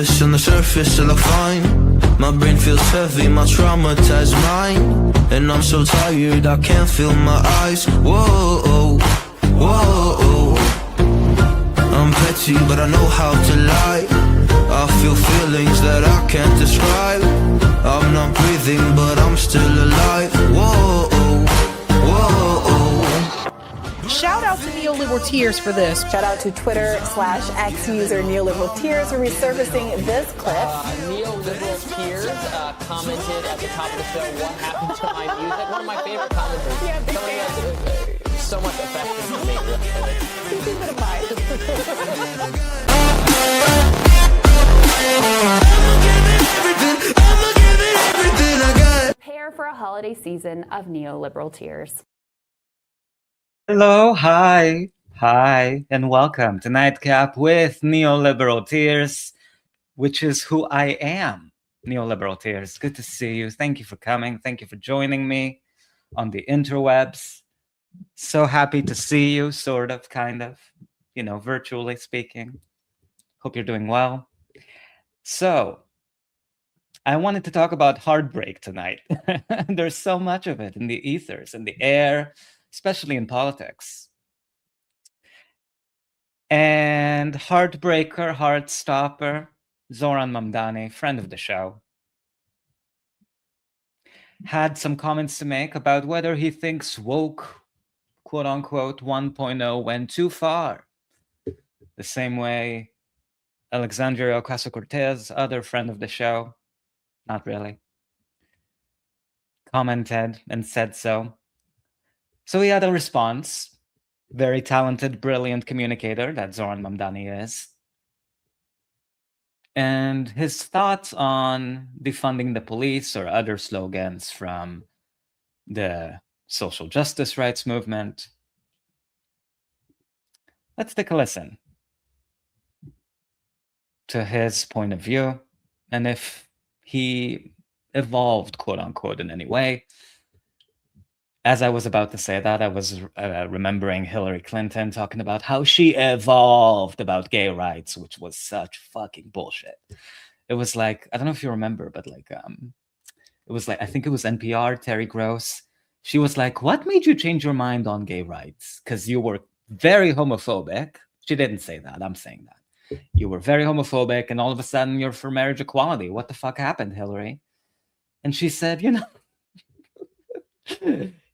nervous on the surface, I look fine. My brain feels heavy, my traumatized mind. And I'm so tired, I can't feel my eyes. Whoa, whoa. I'm petty, but I know how to lie. I feel feelings that I can't describe. I'm not breathing, but I'm still alive. Whoa, whoa. Shout out to Neoliberal Tears for this. Shout out to Twitter/X user Neoliberal Tears for resurfacing this clip. Neoliberal Tears commented at the top of the show, "What happened to my music?" One of my favorite commenters. Yeah, big Someone fan. has so much affection for me. Keep it in mind. Prepare for a holiday season of Neoliberal Tears. Hello, hi, and welcome to Nightcap with Neoliberal Tears, which is who I am, Neoliberal Tears. Good to see you. Thank you for coming. Thank you for joining me on the interwebs. So happy to see you, sort of, kind of, virtually speaking. Hope you're doing well. So, I wanted to talk about heartbreak tonight. There's so much of it in the ethers, in the air, especially in politics. And heartbreaker, heartstopper, Zoran Mamdani, friend of the show, had some comments to make about whether he thinks woke, quote unquote, 1.0 went too far. The same way Alexandria Ocasio-Cortez, other friend of the show, not really, commented and said so. So he had a response. Very talented, brilliant communicator that Zoran Mamdani is. And his thoughts on defunding the police or other slogans from the social justice rights movement. Let's take a listen to his point of view and if he evolved, quote unquote, in any way. As I was about to say that, I was remembering Hillary Clinton talking about how she evolved about gay rights, which was such fucking bullshit. It was like, I don't know if you remember, but like, it was like, I think it was NPR, Terry Gross. She was like, "What made you change your mind on gay rights? Because you were very homophobic." She didn't say that. I'm saying that. You were very homophobic, and all of a sudden you're for marriage equality. What the fuck happened, Hillary? And she said,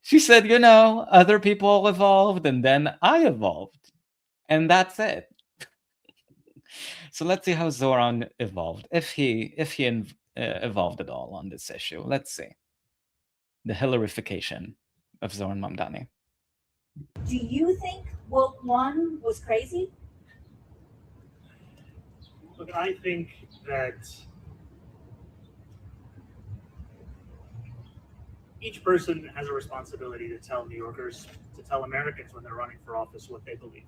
She said, other people evolved and then I evolved. And that's it. So let's see how Zoran evolved, if he evolved at all on this issue. Let's see. The Hillaryfication of Zoran Mamdani. Do you think Woke One was crazy? Look, I think that each person has a responsibility to tell New Yorkers, to tell Americans when they're running for office what they believe.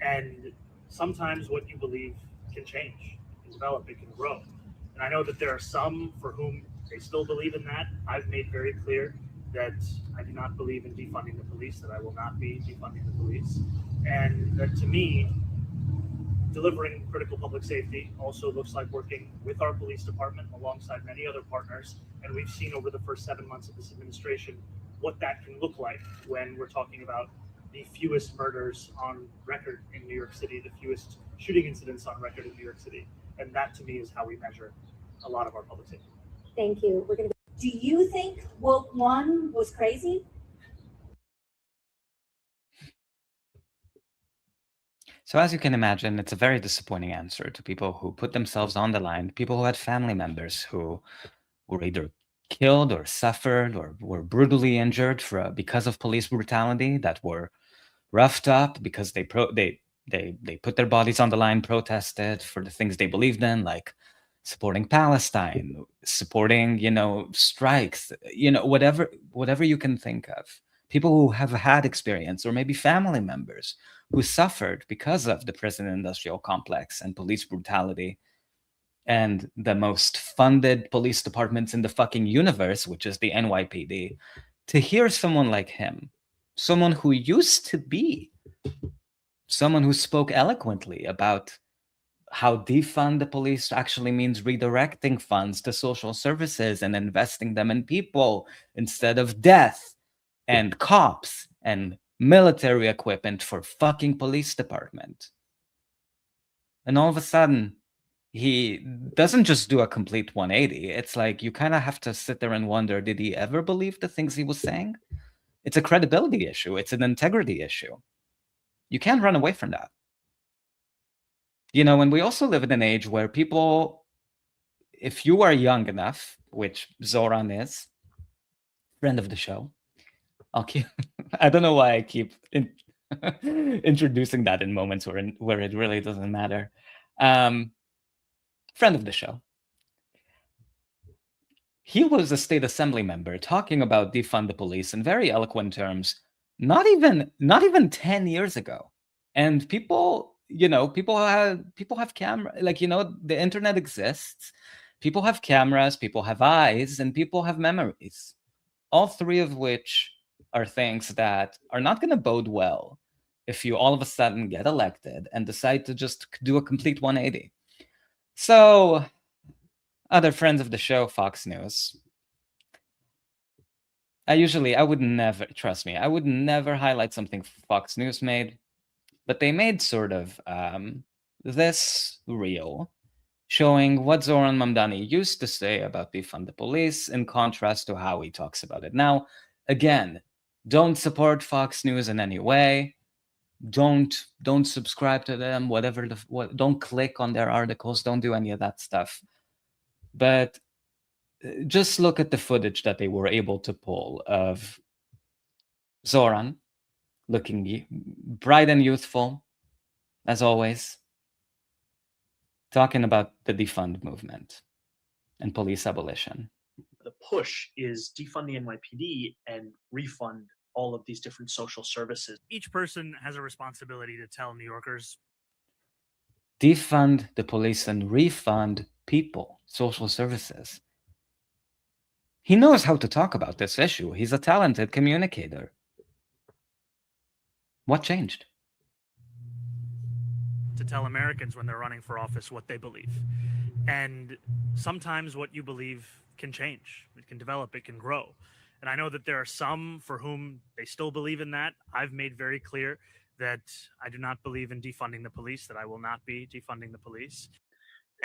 And sometimes what you believe can change, can develop, it can grow. And I know that there are some for whom they still believe in that. I've made very clear that I do not believe in defunding the police, that I will not be defunding the police. And that to me, delivering critical public safety also looks like working with our police department alongside many other partners. And we've seen over the first 7 months of this administration what that can look like when we're talking about the fewest murders on record in New York City, the fewest shooting incidents on record in New York City. And that to me is how we measure a lot of our public safety. Thank you. Do you think Woke One was crazy? So as you can imagine, it's a very disappointing answer to people who put themselves on the line, people who had family members who were either killed or suffered or were brutally injured because of police brutality, that were roughed up because they put their bodies on the line, protested for the things they believed in, like supporting Palestine, supporting, strikes, whatever you can think of. People who have had experience, or maybe family members who suffered because of the prison industrial complex and police brutality and the most funded police departments in the fucking universe, which is the NYPD, to hear someone like him, someone who used to be someone who spoke eloquently about how defund the police actually means redirecting funds to social services and investing them in people instead of death and cops and military equipment for fucking police department. And all of a sudden, he doesn't just do a complete 180. It's like you kind of have to sit there and wonder, did he ever believe the things he was saying? It's a credibility issue. It's an integrity issue. You can't run away from that. You know, and we also live in an age where people, if you are young enough, which Zoran is, friend of the show, I'll keep, I don't know why I keep introducing that in moments where it really doesn't matter. Friend of the show. He was a state assembly member talking about defund the police in very eloquent terms, not even 10 years ago. And people, you know, people have camera, like, you know, the internet exists. People have cameras, people have eyes, and people have memories. All three of which are things that are not going to bode well if you all of a sudden get elected and decide to just do a complete 180. So, other friends of the show, Fox News. I would never, trust me, I would never highlight something Fox News made, but they made sort of this reel showing what Zoran Mamdani used to say about defund the police in contrast to how he talks about it. Now, again, don't support Fox News in any way. Don't subscribe to them, don't click on their articles, don't do any of that stuff. But just look at the footage that they were able to pull of Zoran looking bright and youthful, as always, talking about the defund movement and police abolition. The push is defund the NYPD and refund all of these different social services. Each person has a responsibility to tell New Yorkers. Defund the police and refund people, social services. He knows how to talk about this issue. He's a talented communicator. What changed? To tell Americans when they're running for office what they believe. And sometimes what you believe can change. It can develop, it can grow. And I know that there are some for whom they still believe in that. I've made very clear that I do not believe in defunding the police, that I will not be defunding the police.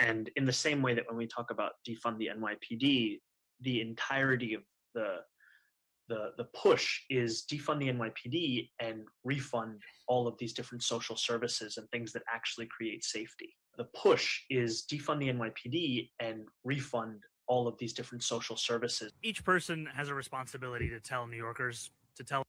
And in the same way that when we talk about defund the NYPD, the entirety of the push is defund the NYPD and refund all of these different social services and things that actually create safety. The push is defund the NYPD and refund all of these different social services. Each person has a responsibility to tell New Yorkers, to tell.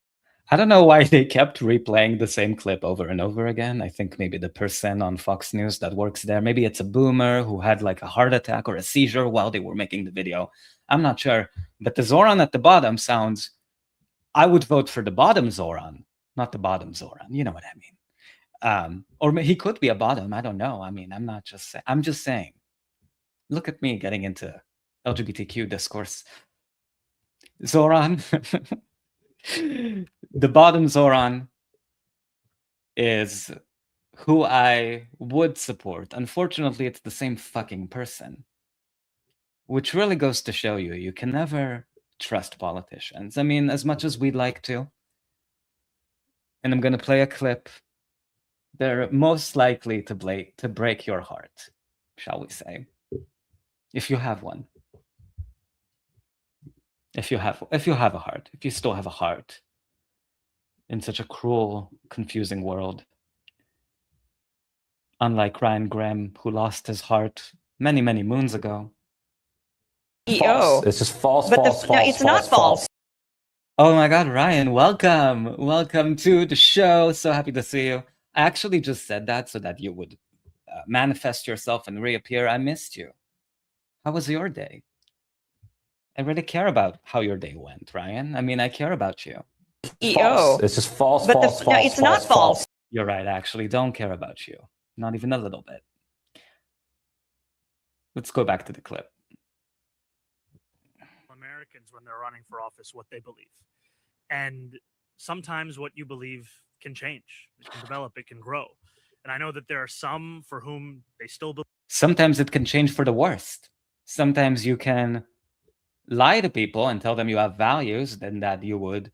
I don't know why they kept replaying the same clip over and over again. I think maybe the person on Fox News that works there, maybe it's a boomer who had like a heart attack or a seizure while they were making the video. I'm not sure. But the Zoran at the bottom sounds, I would vote for the bottom Zoran, not the bottom Zoran. You know what I mean? Or he could be a bottom. I don't know. I mean, I'm just saying. Look at me getting into LGBTQ discourse. Zoran, the bottom Zoran is who I would support. Unfortunately, it's the same fucking person, which really goes to show you can never trust politicians. I mean, as much as we'd like to. And I'm going to play a clip. They're most likely to break your heart, shall we say, if you have one. If you have a heart, if you still have a heart in such a cruel, confusing world. Unlike Ryan Graham, who lost his heart many, many moons ago. False. It's just false, false. No, it's not false. Oh my God, Ryan, welcome. Welcome to the show. So happy to see you. I actually just said that so that you would manifest yourself and reappear. I missed you. How was your day? I really care about how your day went, Ryan. I mean, I care about you. False. It's just false, false, false. No, it's not false. You're right, I actually don't care about you. Not even a little bit. Let's go back to the clip. Americans when they're running for office what they believe. And sometimes what you believe can change. It can develop, it can grow. And I know that there are some for whom they still believe. Sometimes it can change for the worst. Sometimes you can lie to people and tell them you have values and that you would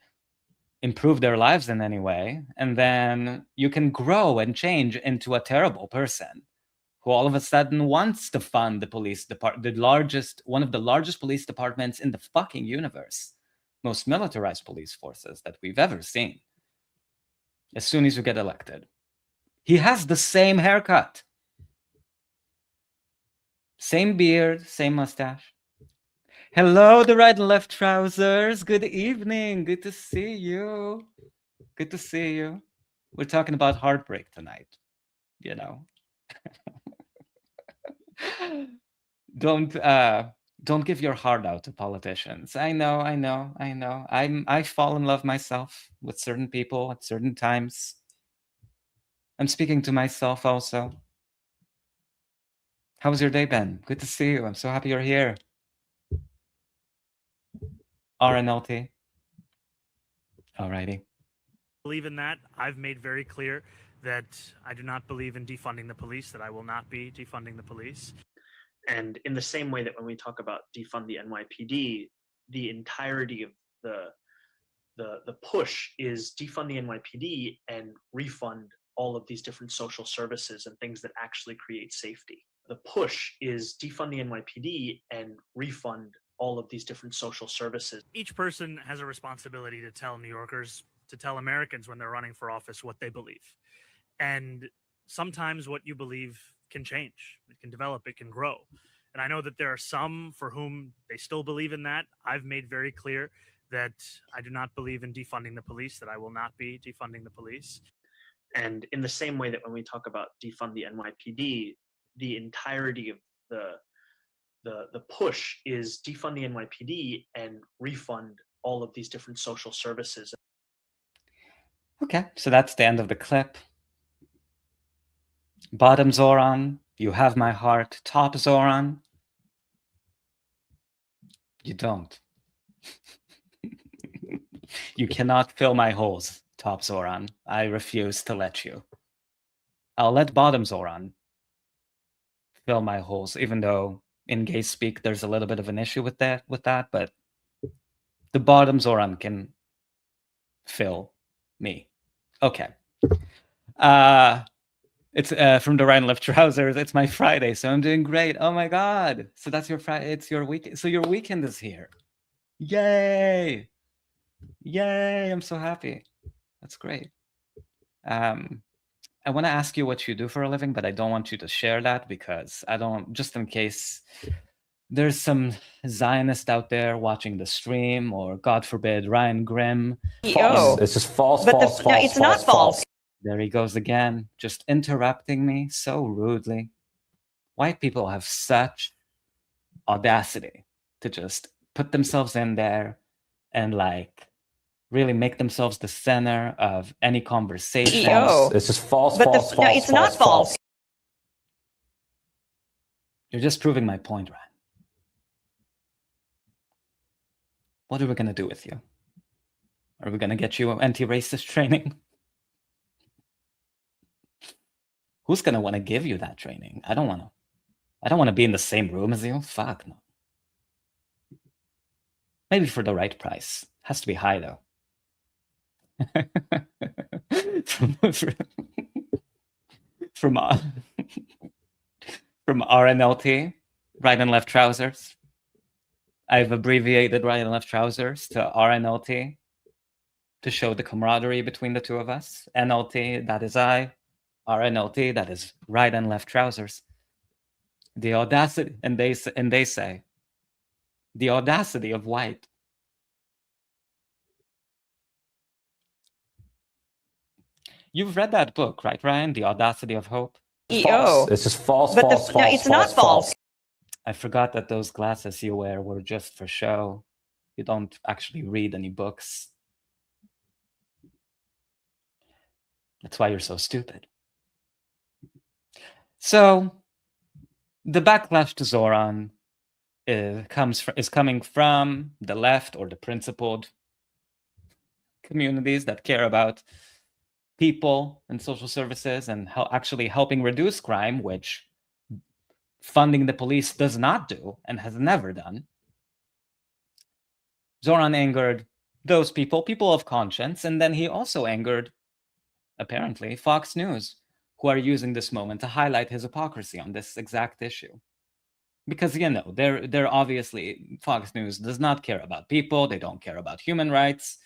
improve their lives in any way, and then you can grow and change into a terrible person who all of a sudden wants to fund the police department, one of the largest police departments in the fucking universe, most militarized police forces that we've ever seen. As soon as you get elected, he has the same haircut, same beard, same mustache. Hello, the right and left trousers. Good evening. Good to see you. Good to see you. We're talking about heartbreak tonight, you know. Don't give your heart out to politicians. I know. I fall in love myself with certain people at certain times. I'm speaking to myself also. How's your day been? Good to see you. I'm so happy you're here. RNLT. Alrighty. Believe in that. I've made very clear that I do not believe in defunding the police, that I will not be defunding the police. And in the same way that when we talk about defund the NYPD, the entirety of the push is defund the NYPD and refund all of these different social services and things that actually create safety. The push is defund the NYPD and refund all of these different social services. Each person has a responsibility to tell New Yorkers, to tell Americans when they're running for office what they believe. And sometimes what you believe can change, it can develop, it can grow. And I know that there are some for whom they still believe in that. I've made very clear that I do not believe in defunding the police, that I will not be defunding the police. And in the same way that when we talk about defund the NYPD, the entirety of the push is defund the NYPD and refund all of these different social services. Okay, so that's the end of the clip. Bottom Zoran, you have my heart. Top Zoran, you don't. You cannot fill my holes, Top Zoran. I refuse to let you. I'll let Bottom Zoran fill my holes, even though in gay speak there's a little bit of an issue with that, but the Bottom Zoran can fill me. Okay. It's from the right and left trousers. It's my Friday, so I'm doing great. Oh my god! So that's your Friday. It's your weekend. So your weekend is here. Yay! Yay! I'm so happy. That's great. I want to ask you what you do for a living, but I don't want you to share that because I don't. Just in case there's some Zionist out there watching the stream, or God forbid, Ryan Grimm. False. It's just false. False. No, it's not false. There he goes again, just interrupting me so rudely. White people have such audacity to just put themselves in there and like really make themselves the center of any conversation. It's just false. False. No, it's not false. You're just proving my point, Ryan. What are we going to do with you? Are we going to get you anti-racist training? Who's going to want to give you that training? I don't want to be in the same room as you. Fuck no. Maybe for the right price. Has to be high though. from RNLT, right and left trousers. I've abbreviated right and left trousers to RNLT to show the camaraderie between the two of us. NLT, that is I. RNLT, that is right and left trousers. The audacity, and they say, the audacity of white. You've read that book, right, Ryan? The Audacity of Hope? False. It's just false. False. No, it's not false. I forgot that those glasses you wear were just for show. You don't actually read any books. That's why you're so stupid. So, the backlash to Zoran is coming from the left or the principled communities that care about people in social services and actually helping reduce crime, which funding the police does not do and has never done. Zoran angered those people of conscience, and then he also angered, apparently, Fox News, who are using this moment to highlight his hypocrisy on this exact issue. Because, you know, they're obviously, Fox News does not care about people, they don't care about human rights,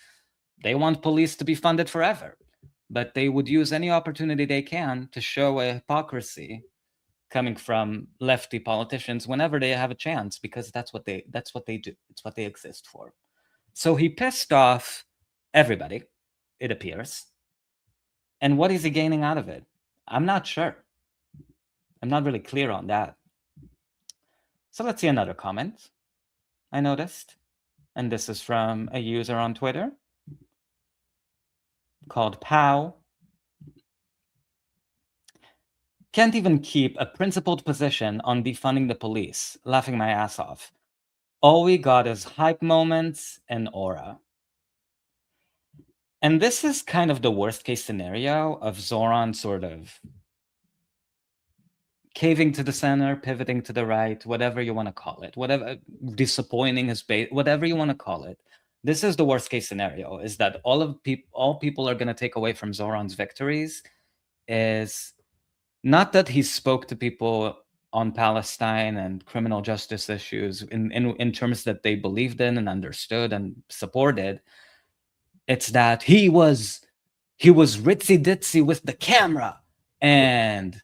they want police to be funded forever. But they would use any opportunity they can to show a hypocrisy coming from lefty politicians whenever they have a chance, because that's what they do. It's what they exist for. So he pissed off everybody, it appears. And what is he gaining out of it? I'm not sure. I'm not really clear on that. So let's see another comment I noticed. And this is from a user on Twitter called Pow. Can't even keep a principled position on defunding the police. Laughing my ass off. All we got is hype moments and aura. And this is kind of the worst case scenario of Zoran sort of caving to the center, pivoting to the right, whatever you want to call it, whatever, disappointing his base, whatever you want to call it. This is the worst case scenario, is that all people are going to take away from Zoran's victories is not that he spoke to people on Palestine and criminal justice issues in terms that they believed in and understood and supported. It's that he was ritzy ditzy with the camera and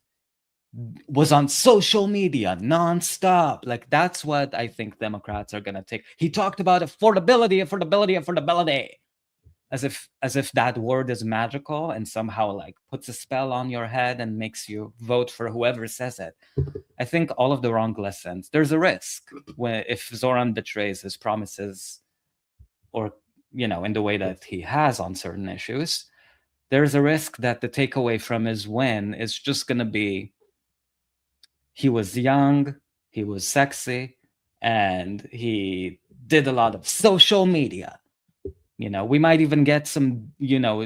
was on social media nonstop. Like, that's what I think Democrats are going to take. He talked about affordability, as if that word is magical and somehow like puts a spell on your head and makes you vote for whoever says it. I think all of the wrong lessons. There's a risk if Zoran betrays his promises, or, you know, in the way that he has on certain issues, there's a risk that the takeaway from his win is just going to be he was young, he was sexy, and he did a lot of social media. You know, we might even get some, you know,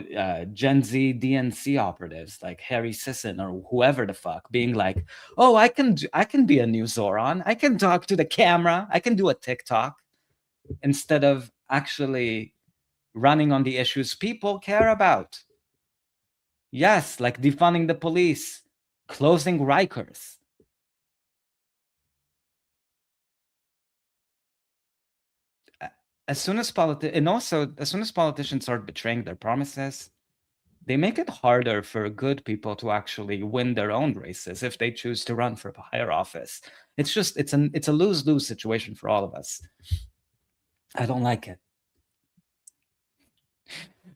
Gen Z DNC operatives like Harry Sisson or whoever the fuck being like, oh, I can be a new Zoran. I can talk to the camera. I can do a TikTok, instead of actually running on the issues people care about. Yes, like defunding the police, closing Rikers. As soon as politicians start betraying their promises, they make it harder for good people to actually win their own races if they choose to run for a higher office. It's a lose-lose situation for all of us. I don't like it.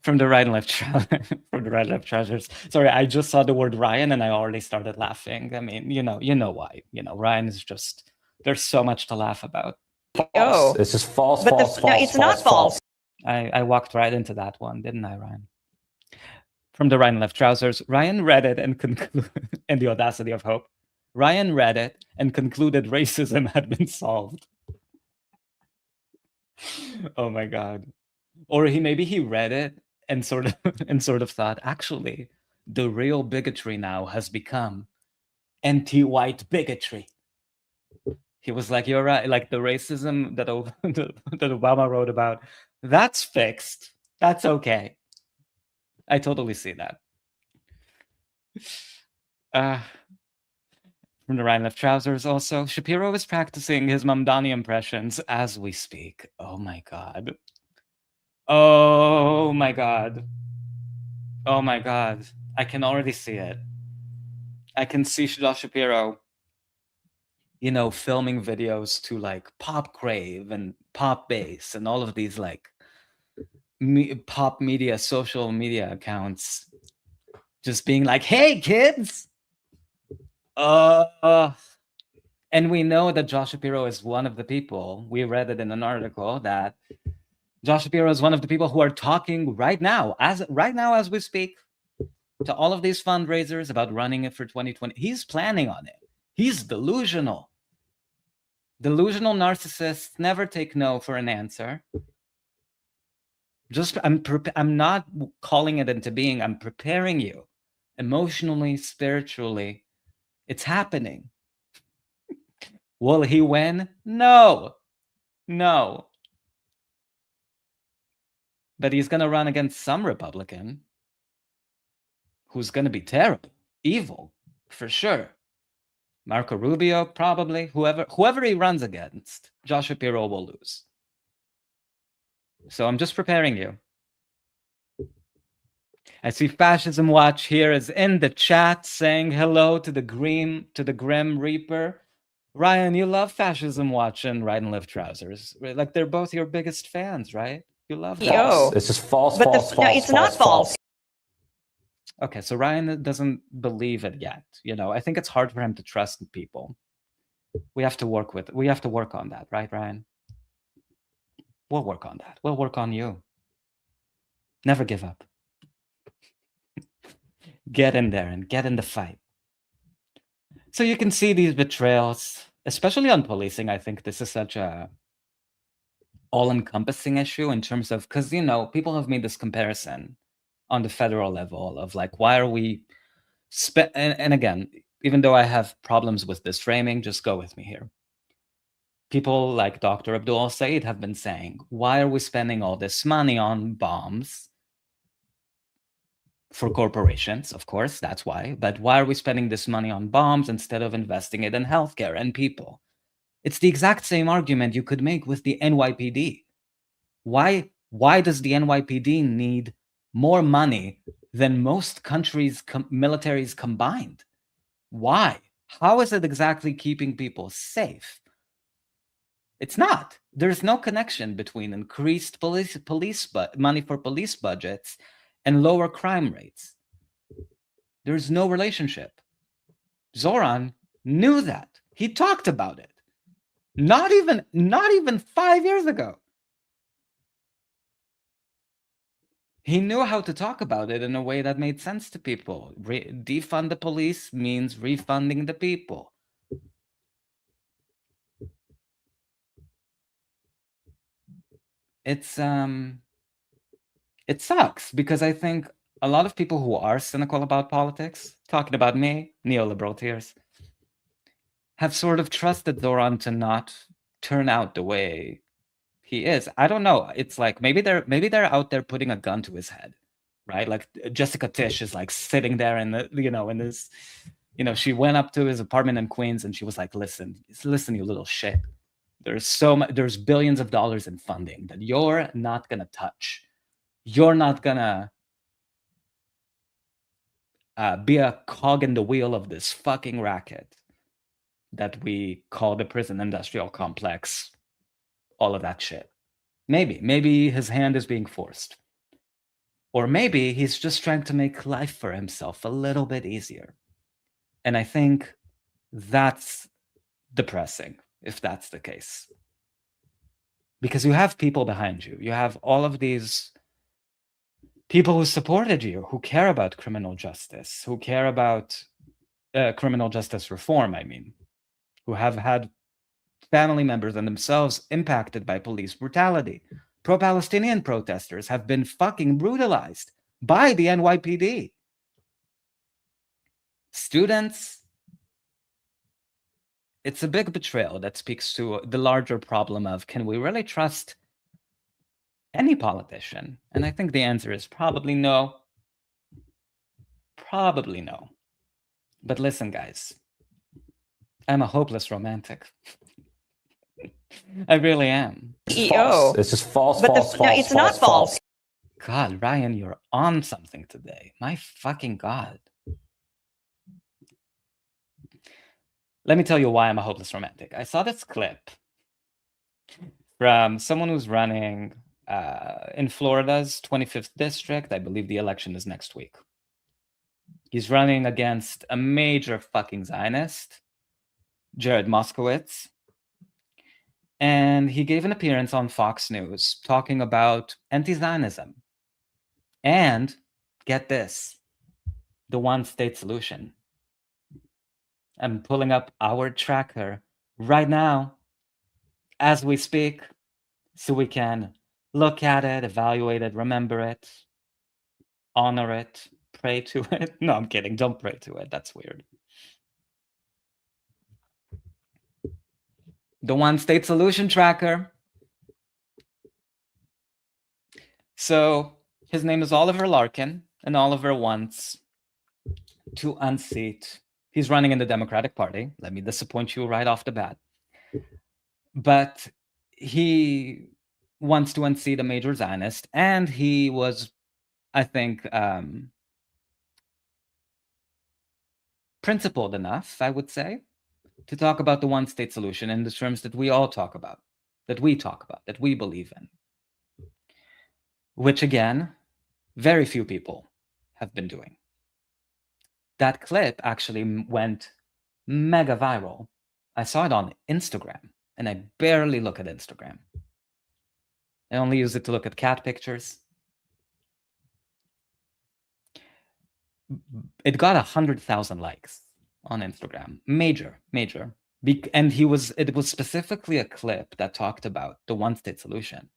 From the right and left treasures. Sorry, I just saw the word Ryan and I already started laughing. I mean, you know why. You know, Ryan is just, there's so much to laugh about. Oh, it's just false. No, it's not false. I walked right into that one, didn't I, Ryan? From the right and left trousers, Ryan read it and concluded, and the audacity of hope. Ryan read it and concluded racism had been solved. Oh my God. Or maybe he read it and sort of thought, actually, the real bigotry now has become anti-white bigotry. He was like, you're right, like the racism that Obama wrote about, that's fixed. That's okay. I totally see that. From the right and left trousers also, Shapiro is practicing his Mamdani impressions as we speak. Oh my God. Oh my God. Oh my God. I can already see it. I can see Josh Shapiro, you know, filming videos to like Pop Crave and Pop Bass and all of these like pop media, social media accounts, just being like, hey kids. And we know that Josh Shapiro is one of the people, we read it in an article, that Josh Shapiro is one of the people who are talking right now as we speak, to all of these fundraisers about running it for 2020. He's planning on it. He's delusional. Delusional narcissists never take no for an answer. I'm not calling it into being. I'm preparing you emotionally, spiritually. It's happening. Will he win? No. But he's going to run against some Republican who's going to be terrible, evil, for sure. Marco Rubio, probably. Whoever he runs against, Josh Shapiro will lose. So I'm just preparing you. I see Fascism Watch here is in the chat saying hello to the Grim Reaper. Ryan, you love Fascism Watch and Right and Live Trousers. Like, they're both your biggest fans, right? You love that. False. It's just false, But false, the- false, no, it's not false. Okay, so Ryan doesn't believe it yet. I think it's hard for him to trust people. We have to work on that, right, Ryan? We'll work on that. We'll work on you. Never give up. Get in there and get in the fight. So you can see these betrayals, especially on policing. I think this is such a all-encompassing issue in terms of, because, people have made this comparison on the federal level of like, why are we and again, even though I have problems with this framing, just go with me here. People like Dr. Abdul Said have been saying, why are we spending all this money on bombs? For corporations, of course, that's why. But why are we spending this money on bombs instead of investing it in healthcare and people? It's the exact same argument you could make with the NYPD. Why does the NYPD need more money than most countries' militaries combined? Why? How is it exactly keeping people safe? It's not. There's no connection between increased money for police budgets and lower crime rates. There's no relationship. Zoran knew that. He talked about it. Not even 5 years ago. He knew how to talk about it in a way that made sense to people. Defund the police means refunding the people. It sucks because I think a lot of people who are cynical about politics, talking about me, neoliberal tears, have sort of trusted Zoran to not turn out the way he is. I don't know. It's like maybe they're out there putting a gun to his head, right? Like Jessica Tisch is like sitting there in the in this, she went up to his apartment in Queens and she was like, listen, you little shit. There's billions of dollars in funding that you're not gonna touch. You're not gonna be a cog in the wheel of this fucking racket that we call the prison industrial complex. All of that shit. Maybe his hand is being forced. Or maybe he's just trying to make life for himself a little bit easier. And I think that's depressing, if that's the case. Because you have people behind you. You have all of these people who supported you, who care about criminal justice, who care about criminal justice reform, who have had family members and themselves impacted by police brutality. Pro-Palestinian protesters have been fucking brutalized by the NYPD. Students, it's a big betrayal that speaks to the larger problem of, can we really trust any politician? And I think the answer is probably no. Probably no. But listen, guys, I'm a hopeless romantic. I really am. CEO. It's just false, But false, false, it's false, not false. God, Ryan, you're on something today. My fucking God. Let me tell you why I'm a hopeless romantic. I saw this clip from someone who's running in Florida's 25th district. I believe the election is next week. He's running against a major fucking Zionist, Jared Moskowitz. And he gave an appearance on Fox News talking about anti-Zionism. And, get this, the one-state solution. I'm pulling up our tracker right now, as we speak, so we can Look at it, evaluate it, remember it, honor it, pray to it. No, I'm kidding. Don't pray to it. That's weird. The One State Solution Tracker. So his name is Oliver Larkin, and Oliver wants to unseat. He's running in the Democratic Party. Let me disappoint you right off the bat. But he wants to unseat a major Zionist, and he was, I think, principled enough, I would say, to talk about the one-state solution in the terms that we all talk about, that we believe in. Which, again, very few people have been doing. That clip actually went mega viral. I saw it on Instagram, and I barely look at Instagram. I only use it to look at cat pictures. It got 100,000 likes on Instagram. Major. And it was specifically a clip that talked about the one-state solution.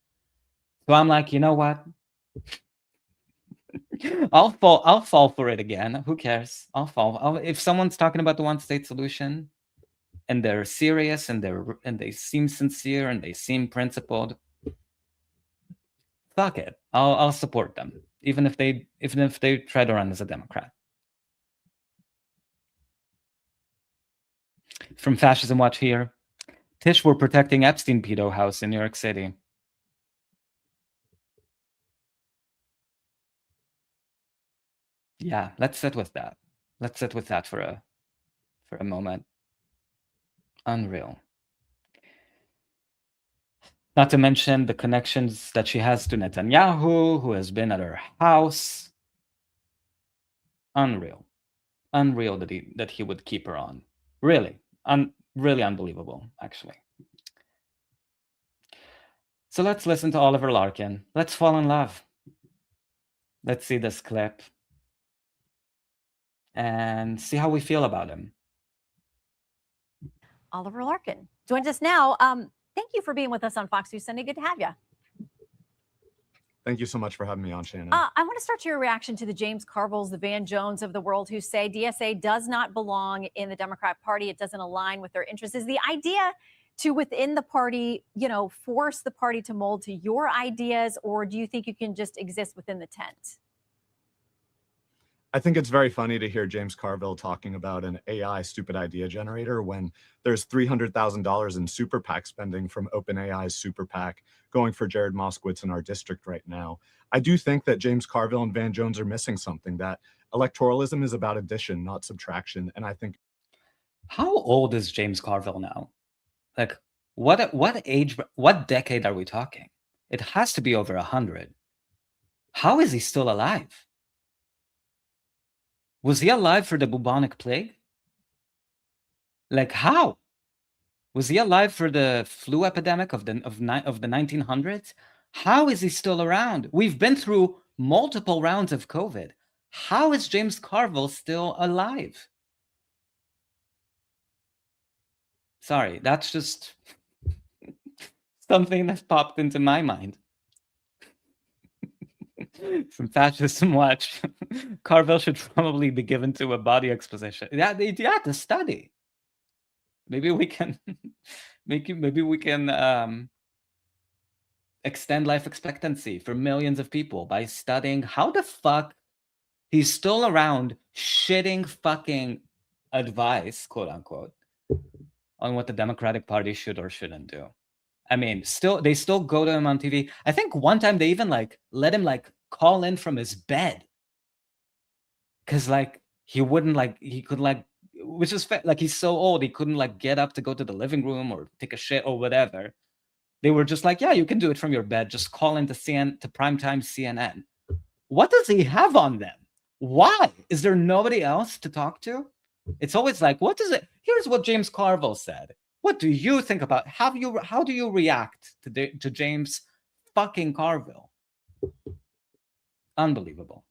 So I'm like, you know what? I'll fall for it again. Who cares? I'll fall. If someone's talking about the one-state solution and they're serious and they seem sincere and they seem principled, fuck it. I'll support them, even if they try to run as a Democrat. From Fascism Watch here, Tish, we're protecting Epstein pedo house in New York City. Yeah, let's sit with that. Let's sit with that for a moment. Unreal. Not to mention the connections that she has to Netanyahu, who has been at her house. Unreal. Unreal that he would keep her on. Really. Really unbelievable, actually. So let's listen to Oliver Larkin. Let's fall in love. Let's see this clip and see how we feel about him. Oliver Larkin joins us now. Thank you for being with us on Fox News Sunday. Good to have you. Thank you so much for having me on, Shannon. I want to start your reaction to the James Carvilles, the Van Jones of the world, who say DSA does not belong in the Democrat Party. It doesn't align with their interests. Is the idea to, within the party, force the party to mold to your ideas, or do you think you can just exist within the tent? I think it's very funny to hear James Carville talking about an AI stupid idea generator when there's $300,000 in super PAC spending from OpenAI's super PAC going for Jared Moskowitz in our district right now. I do think that James Carville and Van Jones are missing something, that electoralism is about addition, not subtraction. And I think... How old is James Carville now? Like, what age, what decade are we talking? It has to be over 100. How is he still alive? Was he alive for the bubonic plague? Like, how? Was he alive for the flu epidemic of the 1900s? How is he still around? We've been through multiple rounds of COVID. How is James Carville still alive? Sorry, that's just something that popped into my mind. From Fascism Watch, Carville should probably be given to a body exposition. Yeah, to study. Maybe we can, maybe we can extend life expectancy for millions of people by studying how the fuck he's still around, shitting fucking advice, quote unquote, on what the Democratic Party should or shouldn't do. I mean, they still go to him on TV. I think one time they even let him call in from his bed, because he wouldn't he could which is he's so old he couldn't get up to go to the living room or take a shit or whatever. They were just yeah, you can do it from your bed. Just call into to primetime CNN. What does he have on them? Why is there nobody else to talk to? It's always what is it? Here's what James Carville said. What do you think about? How do you react to James fucking Carville? Unbelievable.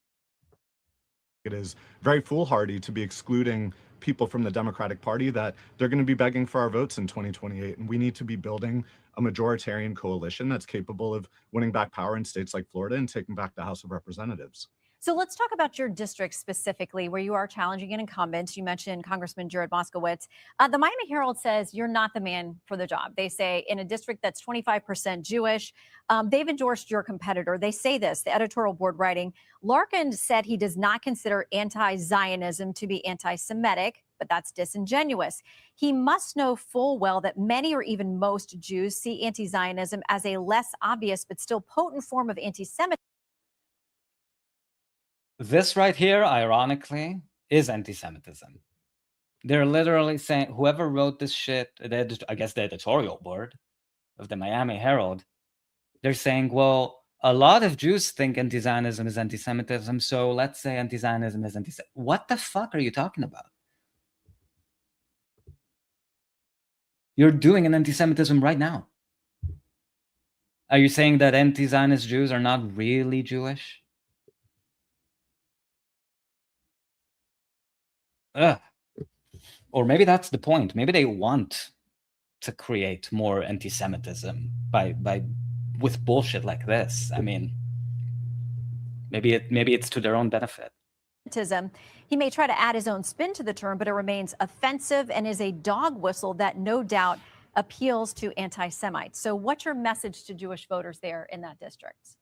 It is very foolhardy to be excluding people from the Democratic Party that they're going to be begging for our votes in 2028. And we need to be building a majoritarian coalition that's capable of winning back power in states like Florida and taking back the House of Representatives. So let's talk about your district specifically, where you are challenging an incumbent. You mentioned Congressman Jared Moskowitz. The Miami Herald says you're not the man for the job. They say in a district that's 25% Jewish, they've endorsed your competitor. They say this, the editorial board writing, Larkin said he does not consider anti-Zionism to be anti-Semitic, but that's disingenuous. He must know full well that many or even most Jews see anti-Zionism as a less obvious but still potent form of anti-Semitism. This right here, ironically, is anti-Semitism. They're literally saying, whoever wrote this shit, I guess the editorial board of the Miami Herald, they're saying, well, a lot of Jews think anti-Zionism is anti-Semitism, so let's say anti-Zionism is anti-Semitism. What the fuck are you talking about? You're doing an anti-Semitism right now. Are you saying that anti-Zionist Jews are not really Jewish? Ugh. Or maybe that's the point. Maybe they want to create more anti-Semitism with bullshit like this. I mean, maybe it's to their own benefit. He may try to add his own spin to the term, but it remains offensive and is a dog whistle that no doubt appeals to anti-Semites. So what's your message to Jewish voters there in that district?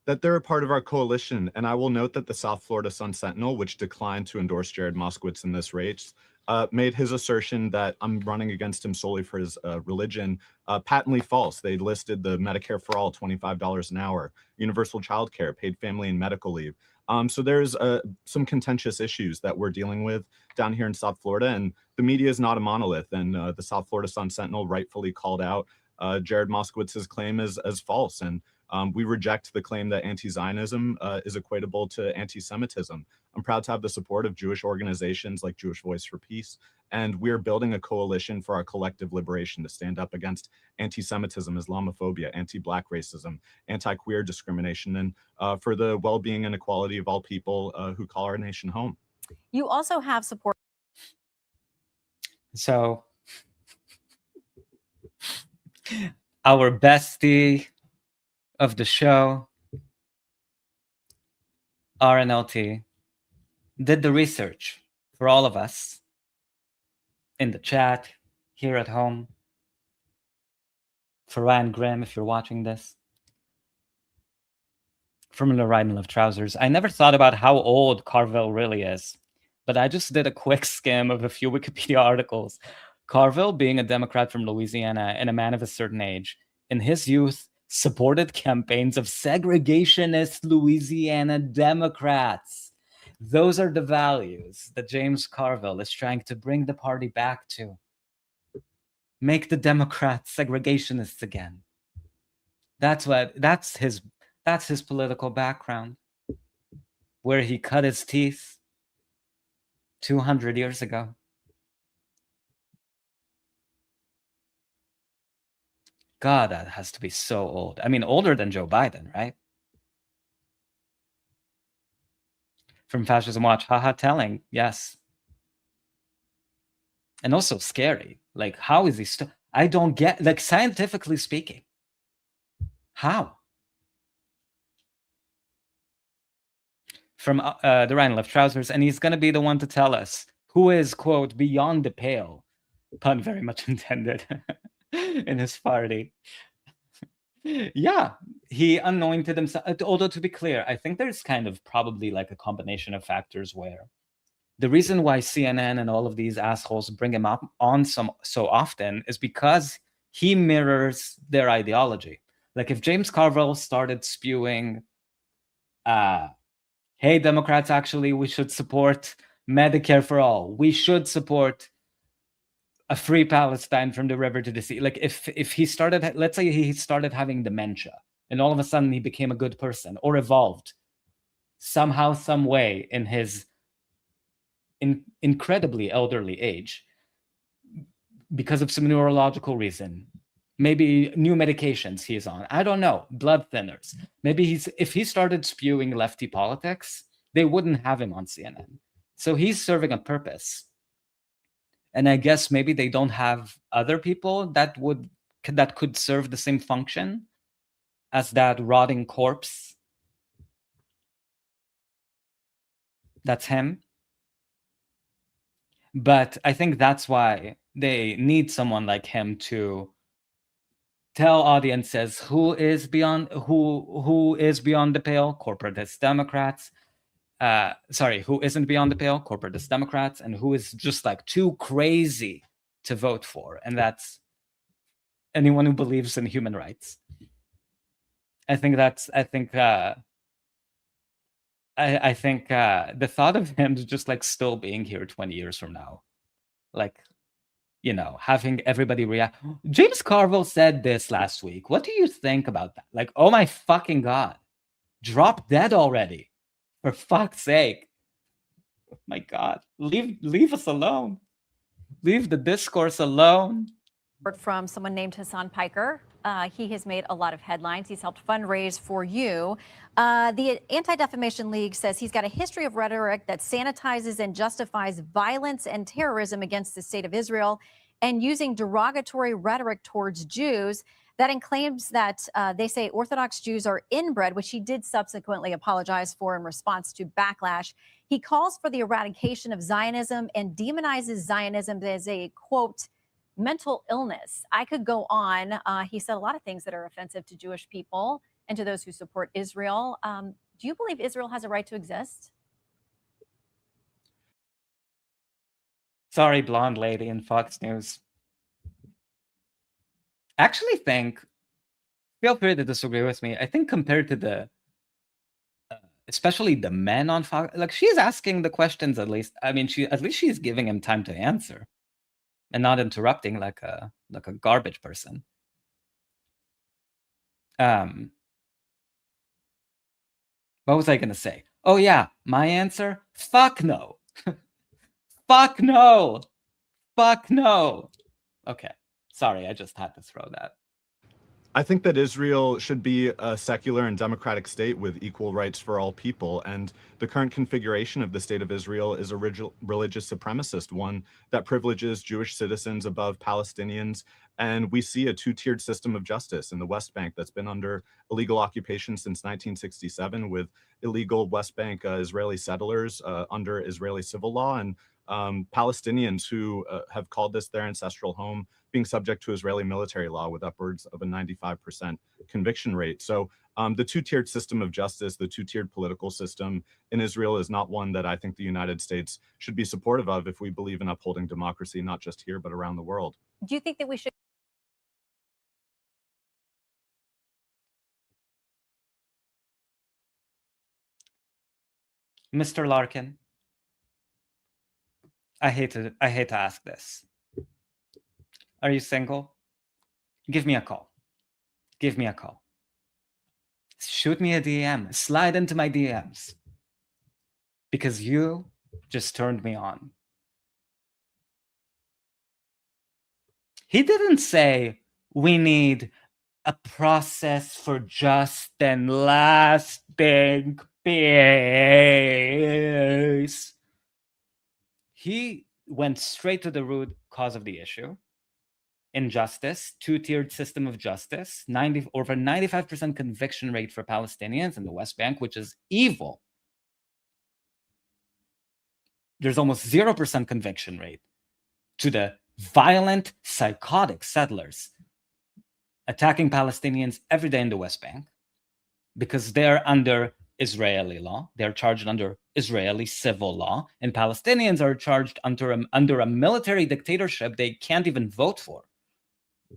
That they're a part of our coalition. And I will note that the South Florida Sun Sentinel, which declined to endorse Jared Moskowitz in this race, made his assertion that I'm running against him solely for his religion patently false. They listed the Medicare for All, $25 an hour, universal child care, paid family and medical leave. So there's some contentious issues that we're dealing with down here in South Florida, and the media is not a monolith. And the South Florida Sun Sentinel rightfully called out Jared Moskowitz's claim as false. And we reject the claim that anti-Zionism is equatable to anti-Semitism. I'm proud to have the support of Jewish organizations like Jewish Voice for Peace, and we're building a coalition for our collective liberation to stand up against anti-Semitism, Islamophobia, anti-Black racism, anti-queer discrimination, and for the well-being and equality of all people who call our nation home. You also have support. So, our bestie of the show, RNLT, did the research for all of us in the chat, here at home. For Ryan Grimm, if you're watching this. From the Ryan Love Trousers. I never thought about how old Carville really is, but I just did a quick skim of a few Wikipedia articles. Carville, being a Democrat from Louisiana and a man of a certain age, in his youth, supported campaigns of segregationist Louisiana Democrats. Those are the values that James Carville is trying to bring the party back to. Make the Democrats segregationists again. That's his political background, where he cut his teeth 200 years ago. God, that has to be so old. I mean, older than Joe Biden, right? From Fascism Watch, haha, telling, yes. And also scary. Like, how is he still? I don't get, like, scientifically speaking, how? From the Ryan Left Trousers, and he's going to be the one to tell us who is, quote, beyond the pale, pun very much intended, in his party. Yeah, he anointed himself. Although, to be clear, I think there's kind of probably like a combination of factors where the reason why CNN and all of these assholes bring him up on so often is because he mirrors their ideology. Like if James Carville started spewing, hey, Democrats, actually, we should support Medicare for all. We should support a free Palestine from the river to the sea. Like if he started, let's say he started having dementia and all of a sudden he became a good person or evolved somehow, some way in his incredibly elderly age because of some neurological reason, maybe new medications he's on, I don't know, blood thinners. Maybe if he started spewing lefty politics, they wouldn't have him on CNN. So he's serving a purpose. And I guess maybe they don't have other people that could serve the same function as that rotting corpse. That's him. But I think that's why they need someone like him to tell audiences who is beyond the pale, corporatist Democrats. Who isn't beyond the pale, corporatist Democrats, and who is just like too crazy to vote for, and that's anyone who believes in human rights. I think the thought of him just like still being here 20 years from now, like, you know, having everybody react. James Carville said this last week. What do you think about that? Like, oh my fucking God, drop dead already. For fuck's sake. Oh my God, leave us alone. Leave the discourse alone. From someone named Hassan Piker. He has made a lot of headlines. He's helped fundraise for you. The Anti-Defamation League says he's got a history of rhetoric that sanitizes and justifies violence and terrorism against the state of Israel and using derogatory rhetoric towards Jews. That claims that they say Orthodox Jews are inbred, which he did subsequently apologize for in response to backlash. He calls for the eradication of Zionism and demonizes Zionism as a, quote, mental illness. I could go on. He said a lot of things that are offensive to Jewish people and to those who support Israel. Do you believe Israel has a right to exist? Sorry, blonde lady in Fox News. Actually think, feel free to disagree with me. I think compared to the, especially the men on Fox, like she's asking the questions at least. I mean, at least she's giving him time to answer, and not interrupting like a garbage person. What was I gonna say? Oh yeah, my answer? Fuck no. Fuck no. Fuck no. Okay. Sorry, I just had to throw that. I think that Israel should be a secular and democratic state with equal rights for all people. And the current configuration of the state of Israel is a religious supremacist one that privileges Jewish citizens above Palestinians. And we see a two-tiered system of justice in the West Bank that's been under illegal occupation since 1967 with illegal West Bank Israeli settlers under Israeli civil law, and Palestinians who have called this their ancestral home being subject to Israeli military law with upwards of a 95% conviction rate. So the two-tiered system of justice, the two-tiered political system in Israel is not one that I think the United States should be supportive of if we believe in upholding democracy, not just here, but around the world. Do you think that we should? Mr. Larkin, I hate to ask this. Are you single? Give me a call. Give me a call. Shoot me a DM. Slide into my DMs. Because you just turned me on. He didn't say we need a process for just and lasting peace. He went straight to the root cause of the issue. Injustice, two-tiered system of justice, over 95% conviction rate for Palestinians in the West Bank, which is evil. There's almost 0% conviction rate to the violent, psychotic settlers attacking Palestinians every day in the West Bank because they're under Israeli law. They're charged under Israeli civil law, and Palestinians are charged under a military dictatorship they can't even vote for,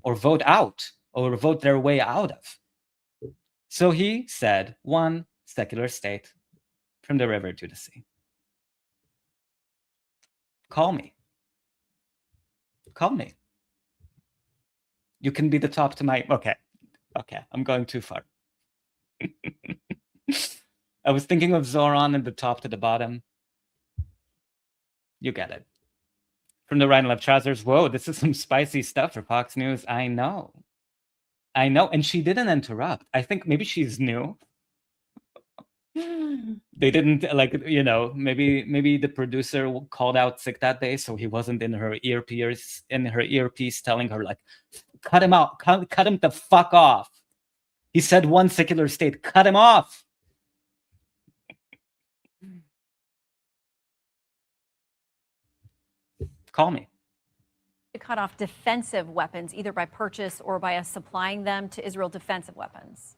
or vote out, or vote their way out of. So he said, one secular state from the river to the sea. Call me. Call me. You can be the top to my... Okay, I'm going too far. I was thinking of Zoran and the top to the bottom. You get it. From the right and left trousers. Whoa, this is some spicy stuff for Fox News. I know. And she didn't interrupt. I think maybe she's new. They didn't maybe the producer called out sick that day, so he wasn't in her earpiece telling her like, cut him out, cut him the fuck off. He said one secular state, cut him off. Call me. To cut off defensive weapons, either by purchase or by us supplying them to Israel defensive weapons.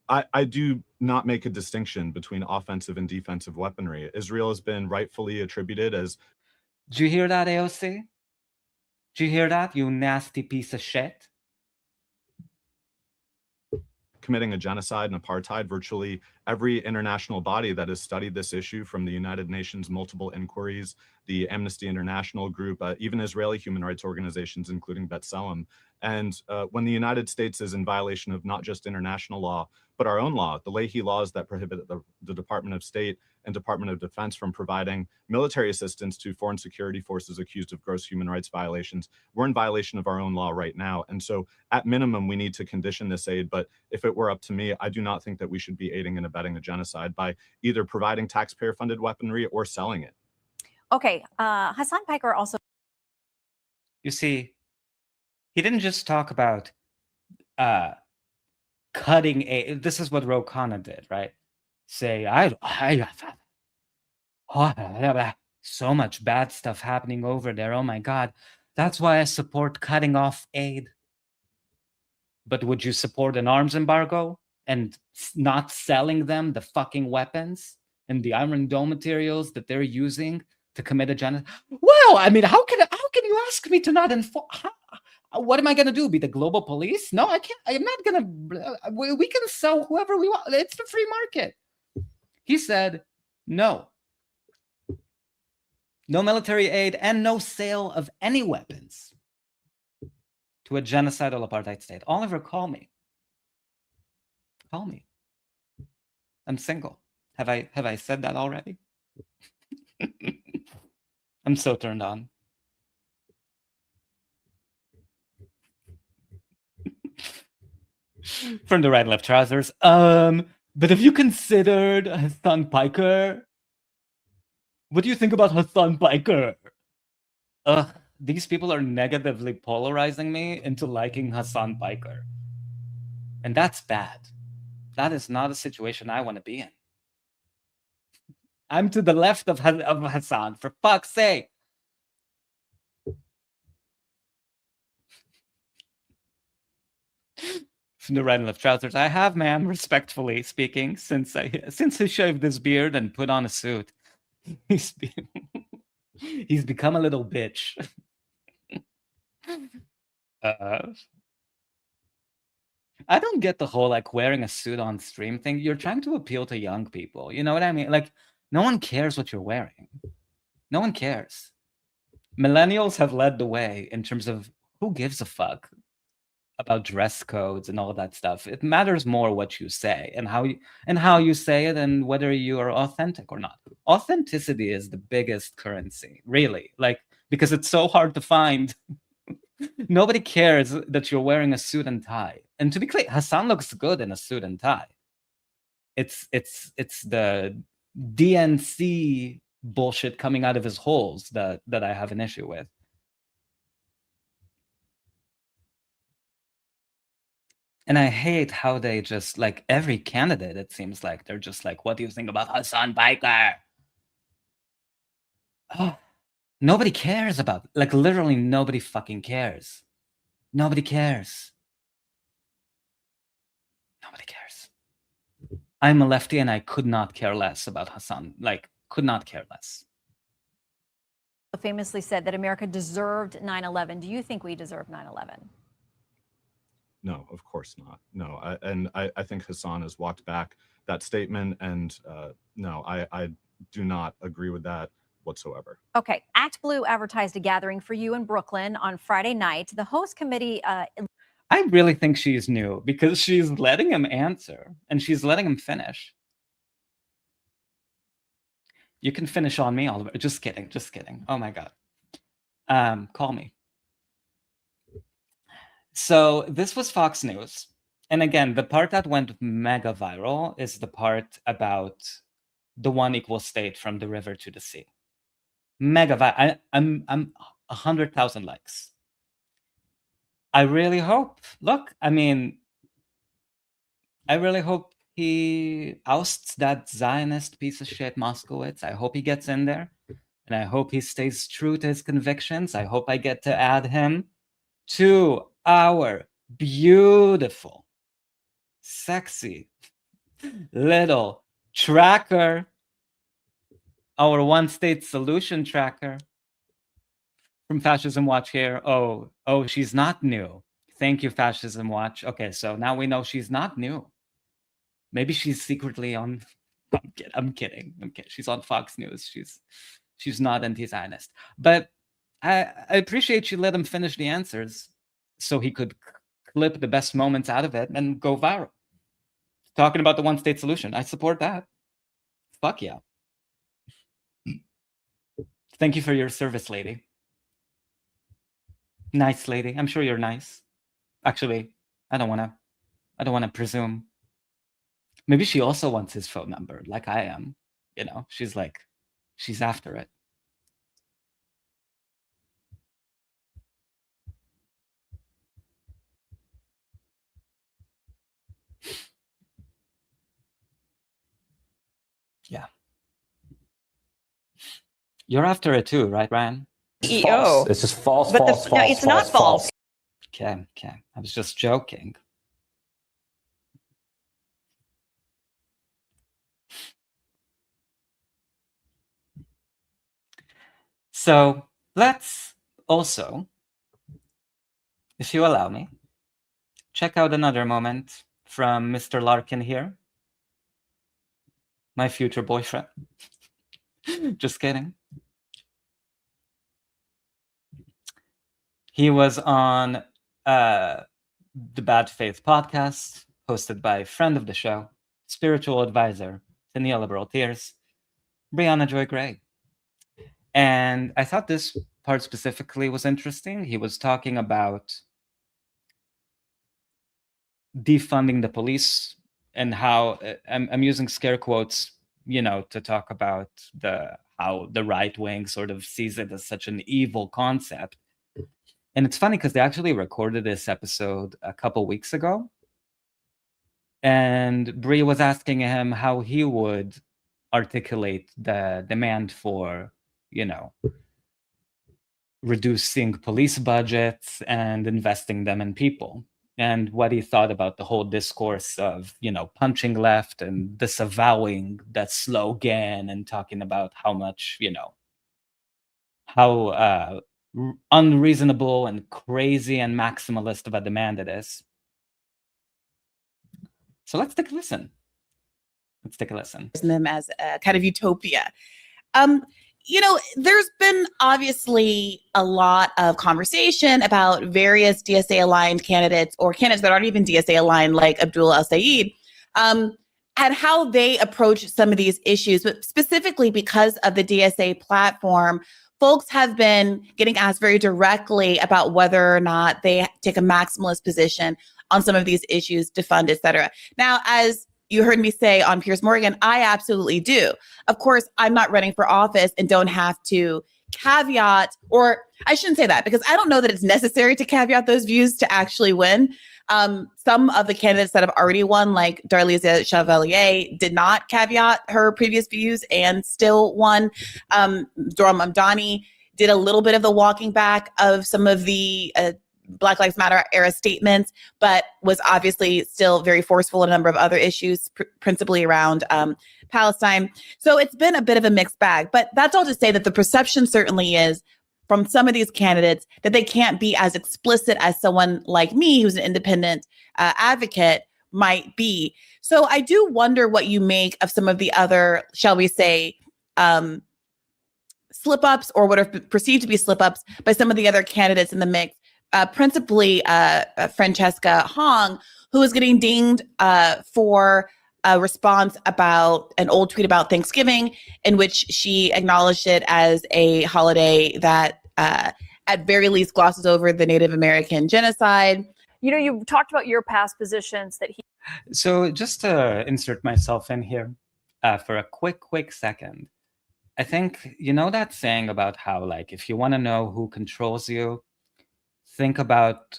I do not make a distinction between offensive and defensive weaponry. Israel has been rightfully attributed as... Did you hear that, AOC? Did you hear that, you nasty piece of shit? Committing a genocide and apartheid. Virtually every international body that has studied this issue, from the United Nations multiple inquiries, the Amnesty International group, even Israeli human rights organizations, including B'Tselem. And when the United States is in violation of not just international law, but our own law, the Leahy laws that prohibit the Department of State and Department of Defense from providing military assistance to foreign security forces accused of gross human rights violations, we're in violation of our own law right now. And so at minimum, we need to condition this aid. But if it were up to me, I do not think that we should be aiding and abetting a genocide by either providing taxpayer-funded weaponry or selling it. Okay, Hassan Piker also... You see, he didn't just talk about cutting aid. This is what Ro Khanna did, right? Say, so much bad stuff happening over there. Oh my God. That's why I support cutting off aid. But would you support an arms embargo and not selling them the fucking weapons and the Iron Dome materials that they're using to commit a genocide? Well, I mean, how can you ask me to not enforce? What am I going to do? Be the global police? No, I can't. I'm not going to. We can sell whoever we want. It's the free market. He said, no. No military aid and no sale of any weapons to a genocidal apartheid state. Oliver, call me. Call me. I'm single. Have I said that already? I'm so turned on. From the right and left trousers. But have you considered Hassan Piker? What do you think about Hassan Piker? These people are negatively polarizing me into liking Hassan Piker. And that's bad. That is not a situation I want to be in. I'm to the left of Hassan, for fuck's sake. From the right and left trousers, I have, ma'am, respectfully speaking, since he shaved his beard and put on a suit. He's become a little bitch. I don't get the whole like wearing a suit on stream thing. You're trying to appeal to young people. You know what I mean? Like, no one cares what you're wearing. No one cares. Millennials have led the way in terms of who gives a fuck about dress codes and all that stuff. It matters more what you say and how you say it and whether you are authentic or not. Authenticity is the biggest currency, really. Like, because it's so hard to find. Nobody cares that you're wearing a suit and tie. And to be clear, Hassan looks good in a suit and tie. It's the DNC bullshit coming out of his holes that I have an issue with. And I hate how they just, like, every candidate, it seems like, they're just like, what do you think about Hassan Piker? Oh, nobody cares about, like, literally nobody fucking cares. Nobody cares. Nobody cares. I'm a lefty and I could not care less about Hassan. Like, could not care less. Famously said that America deserved 9/11. Do you think we deserve 9/11? No, of course not. No, I think Hassan has walked back that statement, and no, I do not agree with that whatsoever. Okay, Act Blue advertised a gathering for you in Brooklyn on Friday night. The host committee... I really think she's new because she's letting him answer and she's letting him finish. You can finish on me, Oliver. Just kidding, just kidding. Oh my God. Call me. So this was Fox News, And again, the part that went mega viral is the part about the one equal state from the river to the sea. Mega viral. I'm 100,000 likes. I really hope. Look, I mean, I really hope he ousts that Zionist piece of shit Moskowitz. I hope he gets in there. And I hope he stays true to his convictions. I hope I get to add him to our beautiful, sexy little tracker, our one-state solution tracker from Fascism Watch here. Oh, she's not new. Thank you, Fascism Watch. Okay, so now we know she's not new. Maybe she's secretly on. I'm kidding. She's on Fox News. She's not anti-Zionist. But I appreciate she let him finish the answers so he could clip the best moments out of it and go viral. Talking about the one-state solution. I support that. Fuck yeah. Thank you for your service, lady. Nice lady. I'm sure you're nice. Actually, I don't want to presume. Maybe she also wants his phone number, like I am. You know, she's after it. Yeah. You're after it too, right, Ryan? CEO. It's just false, But false, false, no, it's false, not false. Okay. I was just joking. So let's also, if you allow me, check out another moment from Mr. Larkin here. My future boyfriend. Just kidding. He was on the Bad Faith podcast, hosted by a friend of the show, spiritual advisor to neoliberal tears, Brianna Joy Gray. And I thought this part specifically was interesting. He was talking about defunding the police and how I'm using scare quotes, to talk about how the right wing sort of sees it as such an evil concept. And it's funny because they actually recorded this episode a couple weeks ago. And Brie was asking him how he would articulate the demand for, reducing police budgets and investing them in people, and what he thought about the whole discourse of, punching left and disavowing that slogan and talking about how much, how unreasonable and crazy and maximalist of a demand it is. So let's take a listen. Them as a kind of utopia. There's been obviously a lot of conversation about various DSA-aligned candidates or candidates that aren't even DSA-aligned, like Abdul El-Sayed, and how they approach some of these issues. But specifically because of the DSA platform, folks have been getting asked very directly about whether or not they take a maximalist position on some of these issues, defund, et cetera. Now, as you heard me say on Piers Morgan, I absolutely do. Of course, I'm not running for office and don't have to caveat, or I shouldn't say that, because I don't know that it's necessary to caveat those views to actually win. Some of the candidates that have already won, like Darlisia Chevalier, did not caveat her previous views and still won. Zohran Mamdani did a little bit of the walking back of some of the Black Lives Matter era statements, but was obviously still very forceful in a number of other issues, principally around Palestine. So it's been a bit of a mixed bag, but that's all to say that the perception certainly is from some of these candidates that they can't be as explicit as someone like me, who's an independent advocate, might be. So I do wonder what you make of some of the other, shall we say, slip-ups, or what are perceived to be slip-ups by some of the other candidates in the mix. Principally Francesca Hong, who is getting dinged for a response about an old tweet about Thanksgiving, in which she acknowledged it as a holiday that at very least glosses over the Native American genocide. You know, you talked about your past positions that he. So just to insert myself in here for a quick second, I think, you know that saying about how, like, if you want to know who controls you, think about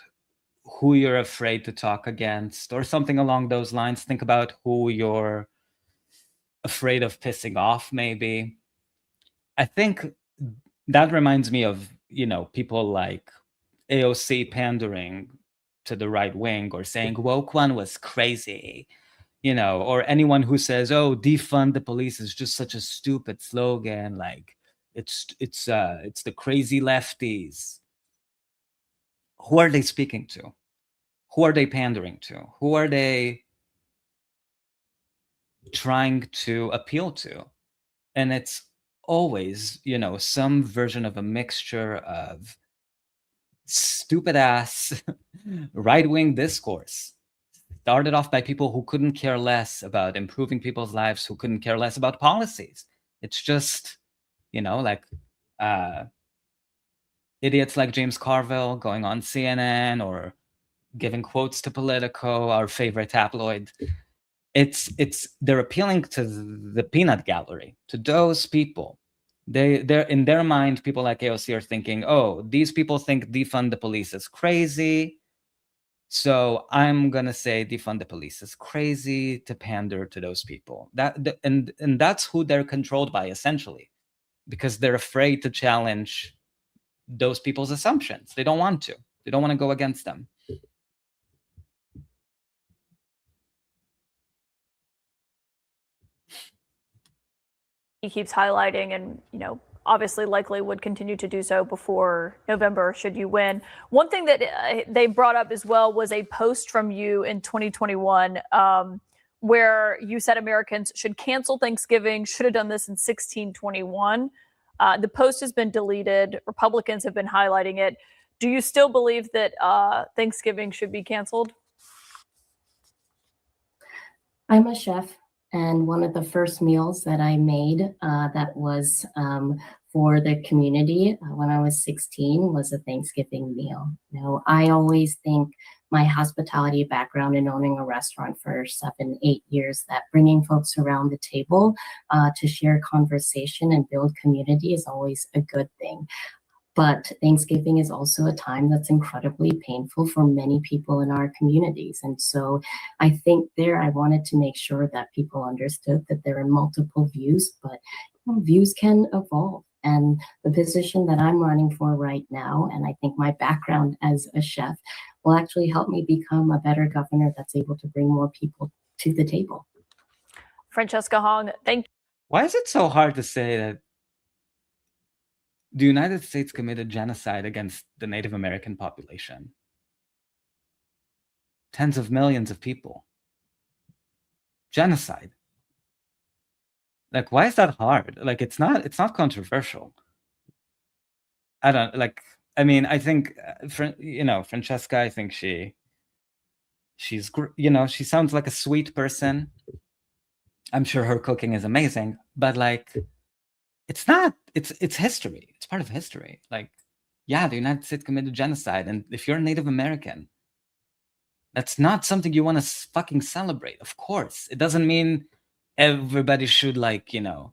who you're afraid to talk against, or something along those lines. Think about who you're afraid of pissing off, maybe. I think that reminds me of, you know, people like AOC pandering to the right wing, or saying woke one was crazy, you know, or anyone who says, oh, defund the police is just such a stupid slogan, like it's the crazy lefties. Who are they speaking to? Who are they pandering to? Who are they trying to appeal to? And it's always, you know, some version of a mixture of stupid ass right-wing discourse, started off by people who couldn't care less about improving people's lives, who couldn't care less about policies. It's just, you know, like idiots like James Carville going on CNN or giving quotes to Politico, our favorite tabloid. They're appealing to the peanut gallery, to those people. They're in their mind, people like AOC are thinking, oh, these people think defund the police is crazy, so I'm gonna say defund the police is crazy to pander to those people. And that's who they're controlled by, essentially, because they're afraid to challenge those people's assumptions. They don't want to. They don't want to go against them. He keeps highlighting, and you know, obviously likely would continue to do so before November should you win. One thing that they brought up as well was a post from you in 2021 where you said Americans should cancel Thanksgiving, should have done this in 1621. The post has been deleted. Republicans have been highlighting it. Do you still believe that Thanksgiving should be canceled? I'm a chef, and one of the first meals that I made that was for the community when I was 16 was a Thanksgiving meal. You know, I always think my hospitality background in owning a restaurant for 7-8 years, that bringing folks around the table to share conversation and build community is always a good thing. But Thanksgiving is also a time that's incredibly painful for many people in our communities. And so I think I wanted to make sure that people understood that there are multiple views, but views can evolve. And the position that I'm running for right now, and I think my background as a chef, will actually help me become a better governor that's able to bring more people to the table. Francesca Hong, thank you. Why is it so hard to say that the United States committed genocide against the Native American population? Tens of millions of people. Genocide. Like, why is that hard? Like, it's not controversial. I think, you know, Francesca, I think she's, you know, she sounds like a sweet person. I'm sure her cooking is amazing, but like, it's not, it's history. It's part of history. Like, yeah, the United States committed genocide. And if you're a Native American, that's not something you want to fucking celebrate. Of course. It doesn't mean everybody should, like, you know,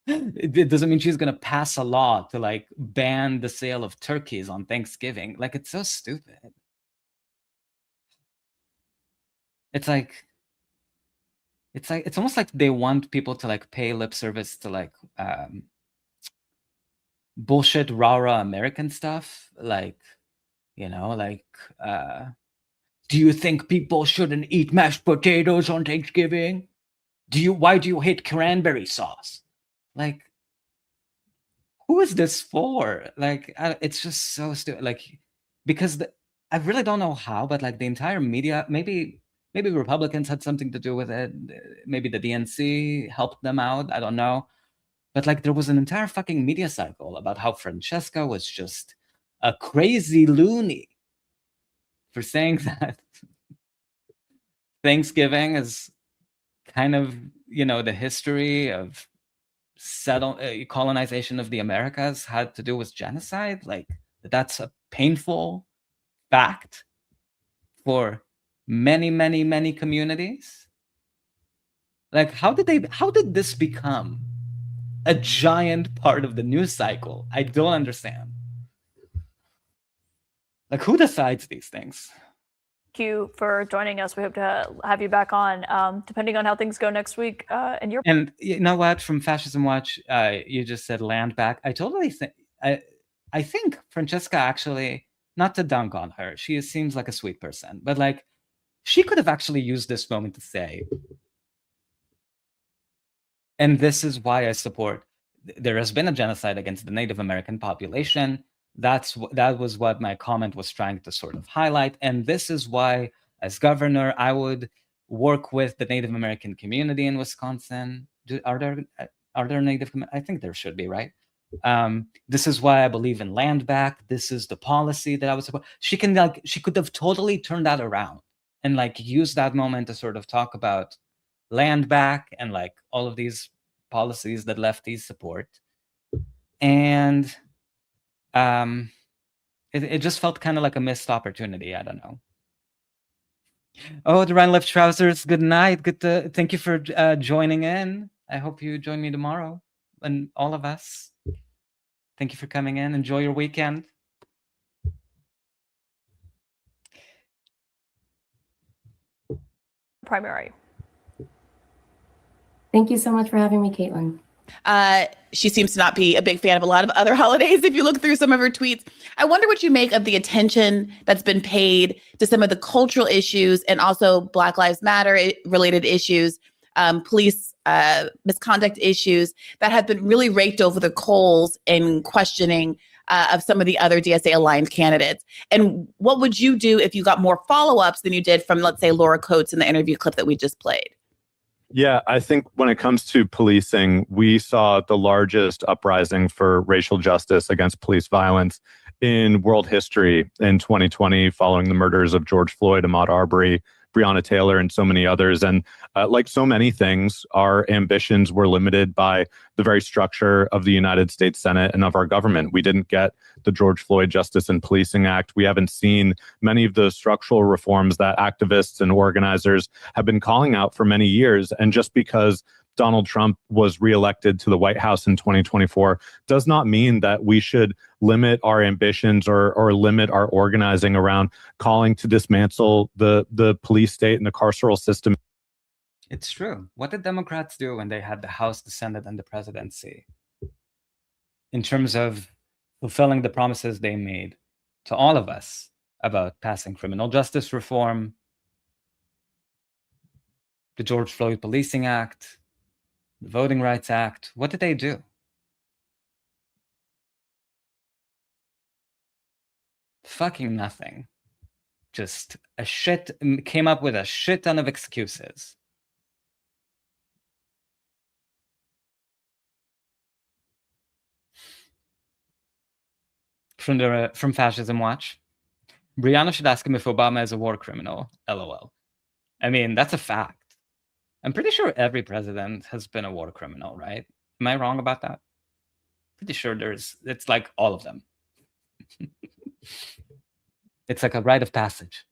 it doesn't mean she's going to pass a law to, like, ban the sale of turkeys on Thanksgiving. Like, it's so stupid. It's almost like they want people to, like, pay lip service to, like, bullshit rah-rah American stuff. Like, you know, like, do you think people shouldn't eat mashed potatoes on Thanksgiving? Why do you hate cranberry sauce? Like, who is this for? Like, it's just so stupid. Like, because I really don't know how, but like the entire media, maybe Republicans had something to do with it. Maybe the DNC helped them out. I don't know. But like, there was an entire fucking media cycle about how Francesca was just a crazy loony for saying that Thanksgiving is kind of, you know, the history of colonization of the Americas had to do with genocide. Like, that's a painful fact for many, many, many communities. Like, how did this become a giant part of the news cycle? I don't understand. Like, who decides these things? Thank you for joining us. We hope to have you back on, depending on how things go next week. And you know what? From Fascism Watch, you just said land back. I totally think I think Francesca actually, not to dunk on her, she seems like a sweet person, but like she could have actually used this moment to say, and this is why I support. There has been a genocide against the Native American population. That was what my comment was trying to sort of highlight. And this is why, as governor, I would work with the Native American community in Wisconsin. Are there Native? I think there should be, right? This is why I believe in land back. This is the policy that I was support. She could have totally turned that around and like use that moment to sort of talk about land back and like all of these policies that lefties support. And it just felt kind of like a missed opportunity. I don't know. Oh, the Ryan left trousers. Good night. Thank you for joining in. I hope you join me tomorrow, and all of us. Thank you for coming in. Enjoy your weekend. Primary. Thank you so much for having me, Caitlin. She seems to not be a big fan of a lot of other holidays. If you look through some of her tweets, I wonder what you make of the attention that's been paid to some of the cultural issues and also Black Lives Matter related issues, police misconduct issues that have been really raked over the coals in questioning of some of the other DSA aligned candidates. And what would you do if you got more follow-ups than you did from, let's say, Laura Coates in the interview clip that we just played? Yeah, I think when it comes to policing, we saw the largest uprising for racial justice against police violence in world history in 2020, following the murders of George Floyd, Ahmaud Arbery, Breonna Taylor, and so many others. And like so many things, our ambitions were limited by the very structure of the United States Senate and of our government. We didn't get the George Floyd Justice and Policing Act. We haven't seen many of the structural reforms that activists and organizers have been calling out for many years. And just because Donald Trump was reelected to the White House in 2024 does not mean that we should limit our ambitions or limit our organizing around calling to dismantle the police state and the carceral system. It's true. What did Democrats do when they had the House, the Senate, and the presidency in terms of fulfilling the promises they made to all of us about passing criminal justice reform, the George Floyd Policing Act, the Voting Rights Act? What did they do? Fucking nothing. Just came up with a shit ton of excuses. From Fascism Watch, Brianna should ask him if Obama is a war criminal. LOL. I mean, that's a fact. I'm pretty sure every president has been a war criminal, right? Am I wrong about that? Pretty sure it's like all of them. It's like a rite of passage.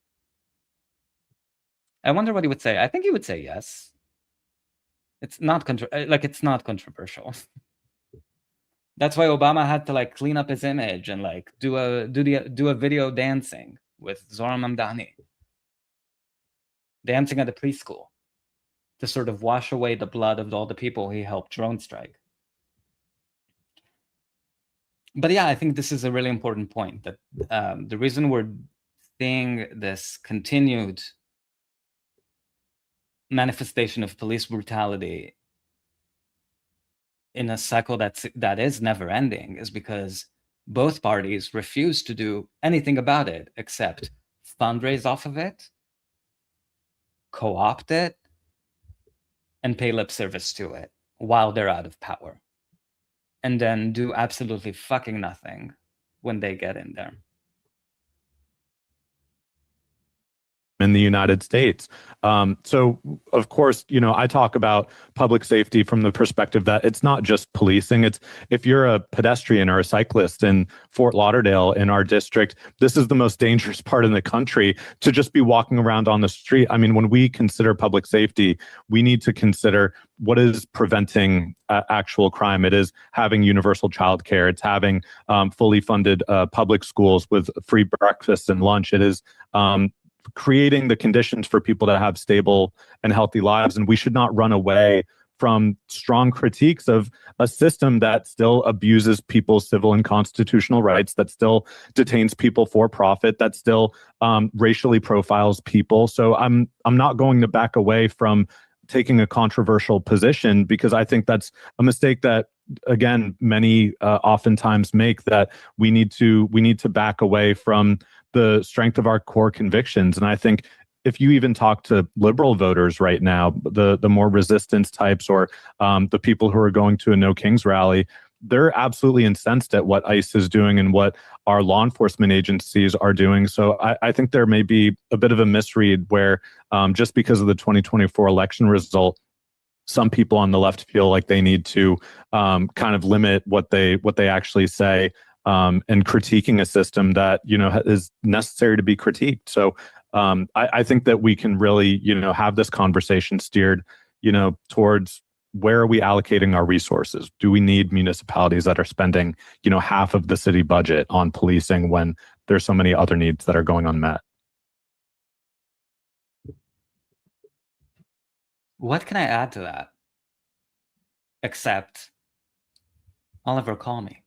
I wonder what he would say. I think he would say yes. It's not it's not controversial. That's why Obama had to like clean up his image and like do a video dancing with Zohran Mamdani, dancing at a preschool to sort of wash away the blood of all the people he helped drone strike. But yeah, I think this is a really important point, that the reason we're seeing this continued manifestation of police brutality in a cycle that is never ending is because both parties refuse to do anything about it except fundraise off of it, co-opt it, and pay lip service to it while they're out of power, and then do absolutely fucking nothing when they get in there. in the United States. So, of course, I talk about public safety from the perspective that it's not just policing. It's if you're a pedestrian or a cyclist in Fort Lauderdale in our district, this is the most dangerous part in the country to just be walking around on the street. I mean, when we consider public safety, we need to consider what is preventing actual crime. It is having universal childcare. It's having fully funded public schools with free breakfast and lunch. It is creating the conditions for people to have stable and healthy lives. And we should not run away from strong critiques of a system that still abuses people's civil and constitutional rights, that still detains people for profit, that still racially profiles people. So I'm not going to back away from taking a controversial position, because I think that's a mistake that, again, many oftentimes make, that we need to back away from the strength of our core convictions. And I think if you even talk to liberal voters right now, the more resistance types, or the people who are going to a No Kings rally, they're absolutely incensed at what ICE is doing and what our law enforcement agencies are doing. So I think there may be a bit of a misread where just because of the 2024 election result, some people on the left feel like they need to kind of limit what they actually say, and critiquing a system that is necessary to be critiqued. So I think that we can really have this conversation steered towards, where are we allocating our resources? Do we need municipalities that are spending half of the city budget on policing when there's so many other needs that are going unmet? What can I add to that? Except, Oliver, call me.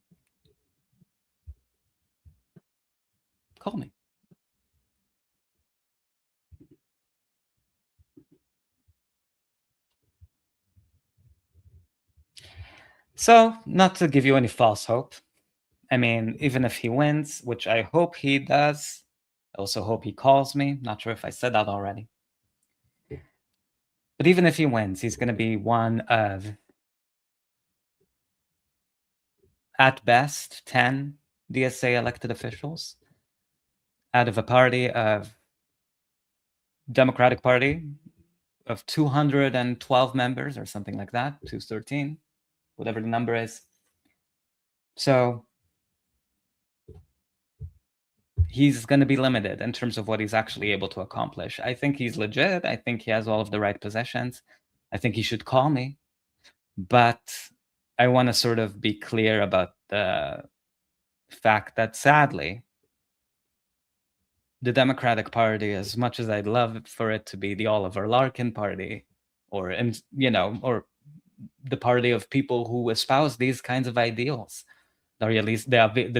Call me. So, not to give you any false hope, I mean, even if he wins, which I hope he does, I also hope he calls me. Not sure if I said that already. But even if he wins, he's going to be one of, at best, 10 DSA elected officials out of a party of Democratic Party of 212 members or something like that, 213, whatever the number is. So he's going to be limited in terms of what he's actually able to accomplish. I think he's legit. I think he has all of the right possessions. I think he should call me. But I want to sort of be clear about the fact that, sadly, the Democratic Party, as much as I'd love for it to be the Oliver Larkin party, or or the party of people who espouse these kinds of ideals, the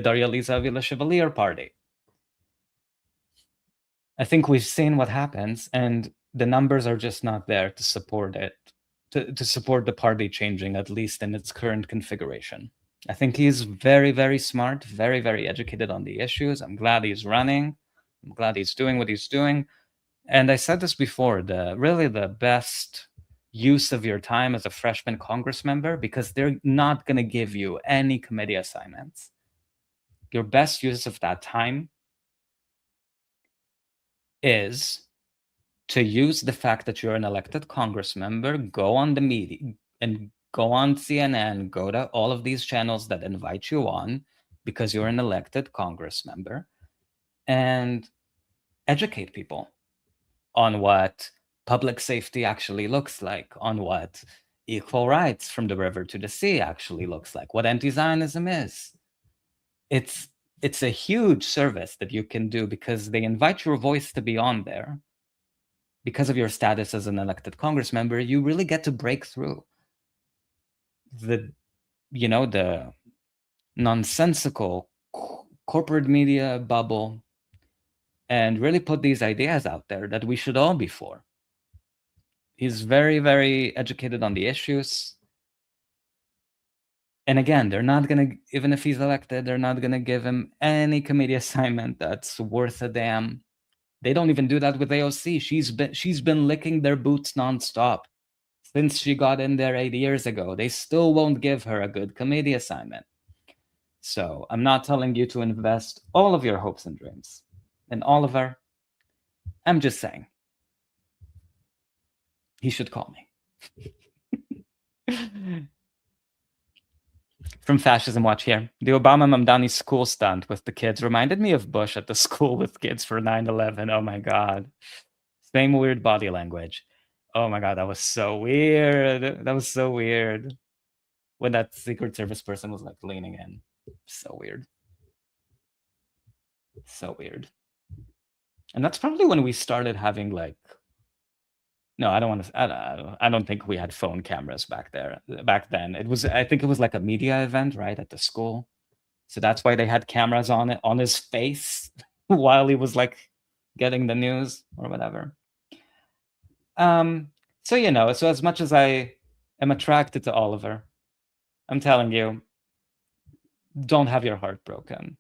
Darya-Liza Avila-Chevalier party. I think we've seen what happens, and the numbers are just not there to support it, to support the party changing, at least in its current configuration. I think he's very, very smart, very, very educated on the issues. I'm glad he's running. I'm glad he's doing what he's doing. And I said this before, really the best use of your time as a freshman Congress member, because they're not going to give you any committee assignments. Your best use of that time is to use the fact that you're an elected Congress member, go on the media and go on CNN, go to all of these channels that invite you on because you're an elected Congress member, and educate people on what public safety actually looks like, on what equal rights from the river to the sea actually looks like, what anti-Zionism is. It's a huge service that you can do because they invite your voice to be on there. Because of your status as an elected Congress member, you really get to break through the nonsensical corporate media bubble and really put these ideas out there that we should all be for. He's very, very educated on the issues. And again, they're not going to, even if he's elected, they're not going to give him any committee assignment that's worth a damn. They don't even do that with AOC. She's been licking their boots nonstop since she got in there 8 years ago. They still won't give her a good committee assignment. So I'm not telling you to invest all of your hopes and dreams in Oliver. I'm just saying. He should call me. From Fascism Watch here. The Obama Mamdani school stunt with the kids reminded me of Bush at the school with kids for 9/11. Oh my God. Same weird body language. Oh my God, that was so weird. That was so weird. When that Secret Service person was like leaning in. So weird. So weird. And that's probably when we started having like, no, I don't want to, I don't think we had phone cameras back then. I think it was like a media event, right, at the school. So that's why they had cameras on his face while he was like getting the news or whatever. So, you know, so as much as I am attracted to Oliver, I'm telling you, don't have your heart broken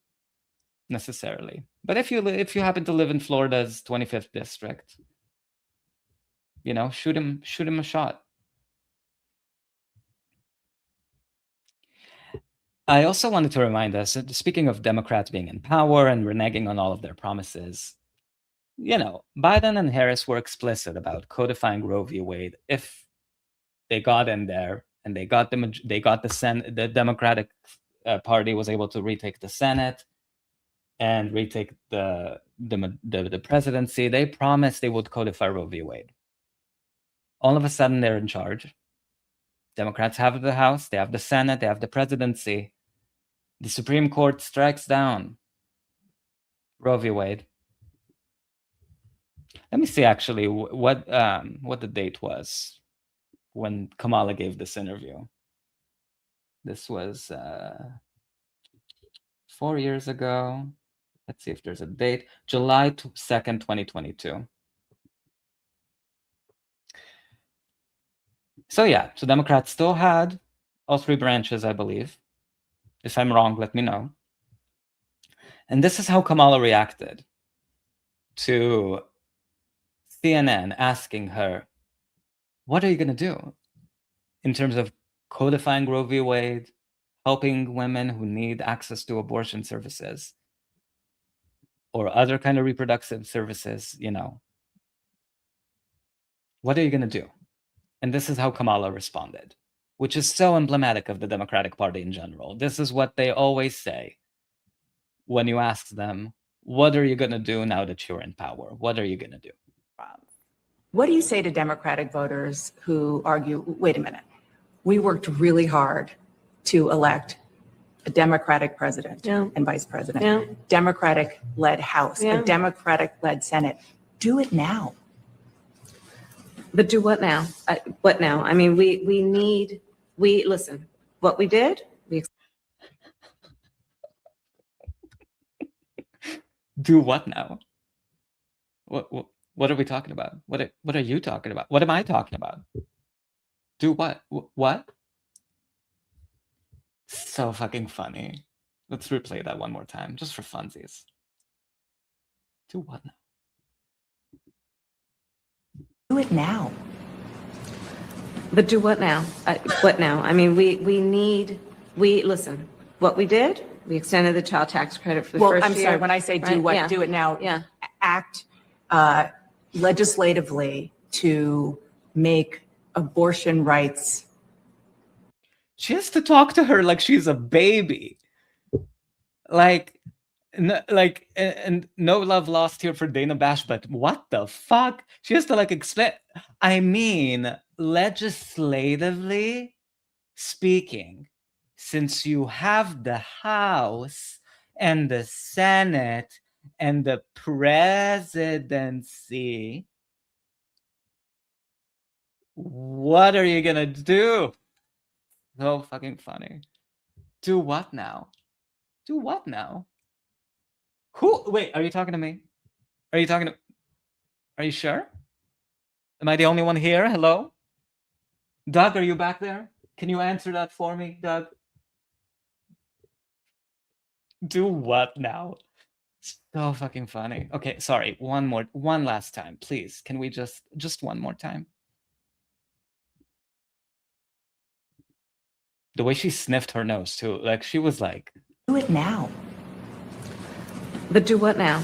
necessarily. But if you happen to live in Florida's 25th district, you know, shoot him a shot. I also wanted to remind us, speaking of Democrats being in power and reneging on all of their promises, you know, Biden and Harris were explicit about codifying Roe v. Wade if they got in there and they got the Senate. The Democratic Party was able to retake the Senate and retake the presidency. They promised they would codify Roe v. Wade. All of a sudden, they're in charge. Democrats have the House, they have the Senate, they have the presidency. The Supreme Court strikes down Roe v. Wade. Let me see actually what the date was when Kamala gave this interview. This was 4 years ago. Let's see if there's a date. July 2nd, 2022. So yeah, so Democrats still had all three branches, I believe. If I'm wrong, let me know. And this is how Kamala reacted to CNN asking her, what are you going to do in terms of codifying Roe v. Wade, helping women who need access to abortion services or other kind of reproductive services, you know? What are you going to do? And this is how Kamala responded, which is so emblematic of the Democratic Party in general. This is what they always say when you ask them, what are you going to do now that you're in power? What are you going to do? What do you say to Democratic voters who argue, wait a minute, we worked really hard to elect a Democratic president and vice president, Democratic-led House, a Democratic-led Senate. Do it now. But do what now? What now? I mean, we listen, what we did, do what now? What are we talking about? What are you talking about? What am I talking about? Do what? What? So fucking funny. Let's replay that one more time, just for funsies. Do what now? Do it now. but do what now? What now? I mean, listen, what we did, we extended the child tax credit for the first year. I'm sorry, when I say do what, do it now. Yeah. Act legislatively to make abortion rights. She has to talk to her like she's a baby. And no love lost here for Dana Bash, but what the fuck? She has to explain. I mean, legislatively speaking, since you have the House and the Senate and the presidency, what are you gonna do? So fucking funny. Do what now? Do what now? Who? Wait, are you talking to me? Are you sure? Am I the only one here? Hello? Doug, are you back there? Can you answer that for me, Doug? Do what now? So fucking funny. Okay, sorry. One last time, please. Can we just one more time? The way she sniffed her nose too. She was like, do it now. But do what now?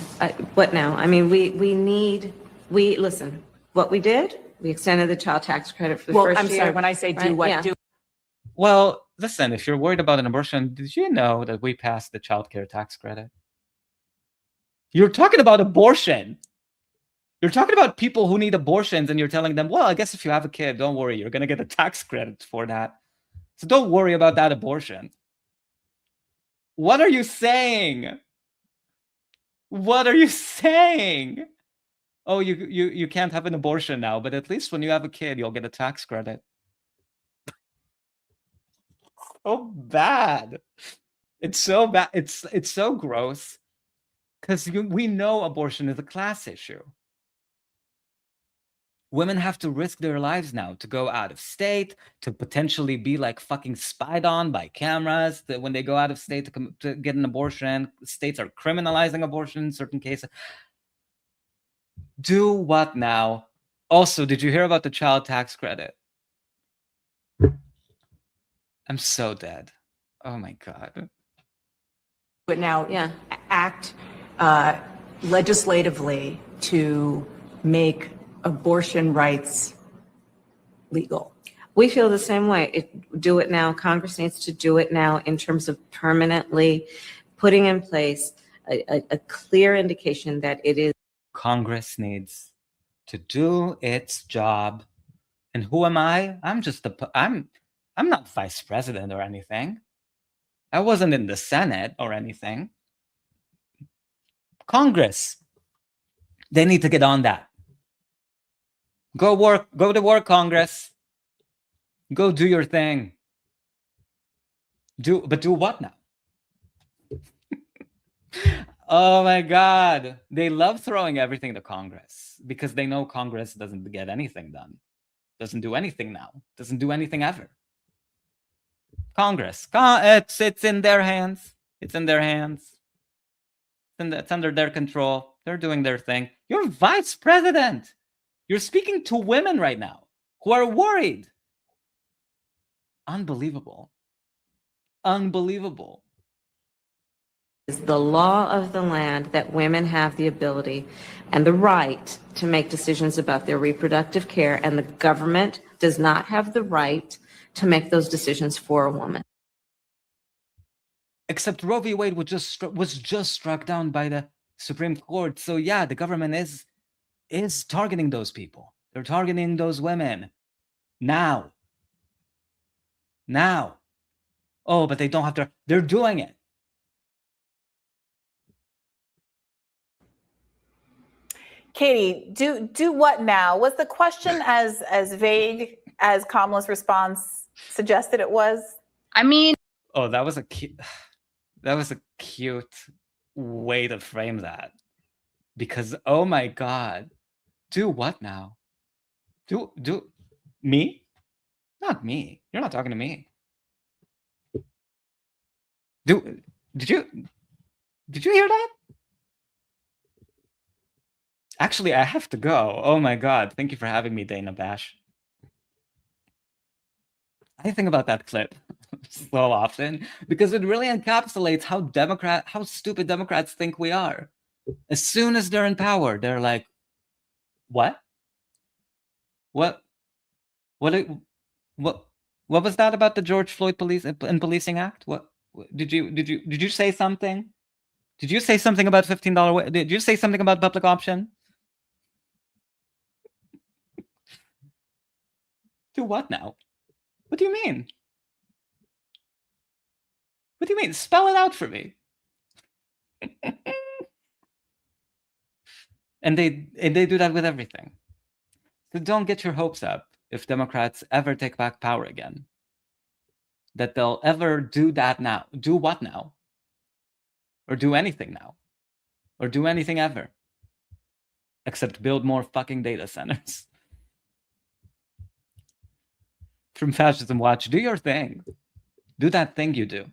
What now? I mean, listen, what we did, we extended the child tax credit for the Well, first I'm year. sorry, when I say do right? what, Yeah. do. Well, listen, if you're worried about an abortion, did you know that we passed the child care tax credit? You're talking about abortion. You're talking about people who need abortions, and you're telling them, well, I guess if you have a kid, don't worry, you're going to get a tax credit for that. So don't worry about that abortion. What are you saying? What are you saying? Oh, you can't have an abortion now, but at least when you have a kid, you'll get a tax credit. So bad. It's so bad. It's so gross. Because we know abortion is a class issue. Women have to risk their lives now to go out of state, to potentially be like fucking spied on by cameras that when they go out of state to get an abortion. States are criminalizing abortion in certain cases. Do what now? Also, did you hear about the child tax credit? I'm so dead. Oh my God. But now act legislatively to make abortion rights legal. We feel the same way. Do it now. Congress needs to do it now in terms of permanently putting in place a clear indication that it is. Congress needs to do its job. And who am I? I'm not vice president or anything. I wasn't in the Senate or anything. Congress, they need to get on that. Go to work, Congress. Go do your thing. But do what now? Oh my God. They love throwing everything to Congress because they know Congress doesn't get anything done. Doesn't do anything now. Doesn't do anything ever. Congress, it's in their hands. It's in their hands. It's under their control. They're doing their thing. You're vice president. You're speaking to women right now who are worried. Unbelievable. Unbelievable. Is the law of the land that women have the ability and the right to make decisions about their reproductive care, and the government does not have the right to make those decisions for a woman. Except Roe v. Wade was just struck down by the Supreme Court. So yeah, the government is targeting those people. They're targeting those women now. Oh, but they don't have to. They're doing it. Katie, do what now? Was the question as vague as Kamala's response suggested it was? I mean, oh, that was a cute way to frame that. Because oh my God, do what now? Do me? Not me. You're not talking to me. Did you hear that? Actually, I have to go. Oh my God. Thank you for having me, Dana Bash. I think about that clip so often because it really encapsulates how stupid Democrats think we are. As soon as they're in power, they're like, what? What was that about the George Floyd Policing Act? What did you say something? Did you say something about $15? Did you say something about public option? Do what now? What do you mean? What do you mean? Spell it out for me. And they do that with everything. So don't get your hopes up if Democrats ever take back power again. That they'll ever do that now. Do what now? Or do anything now. Or do anything ever. Except build more fucking data centers. From Fascism Watch, do your thing. Do that thing you do.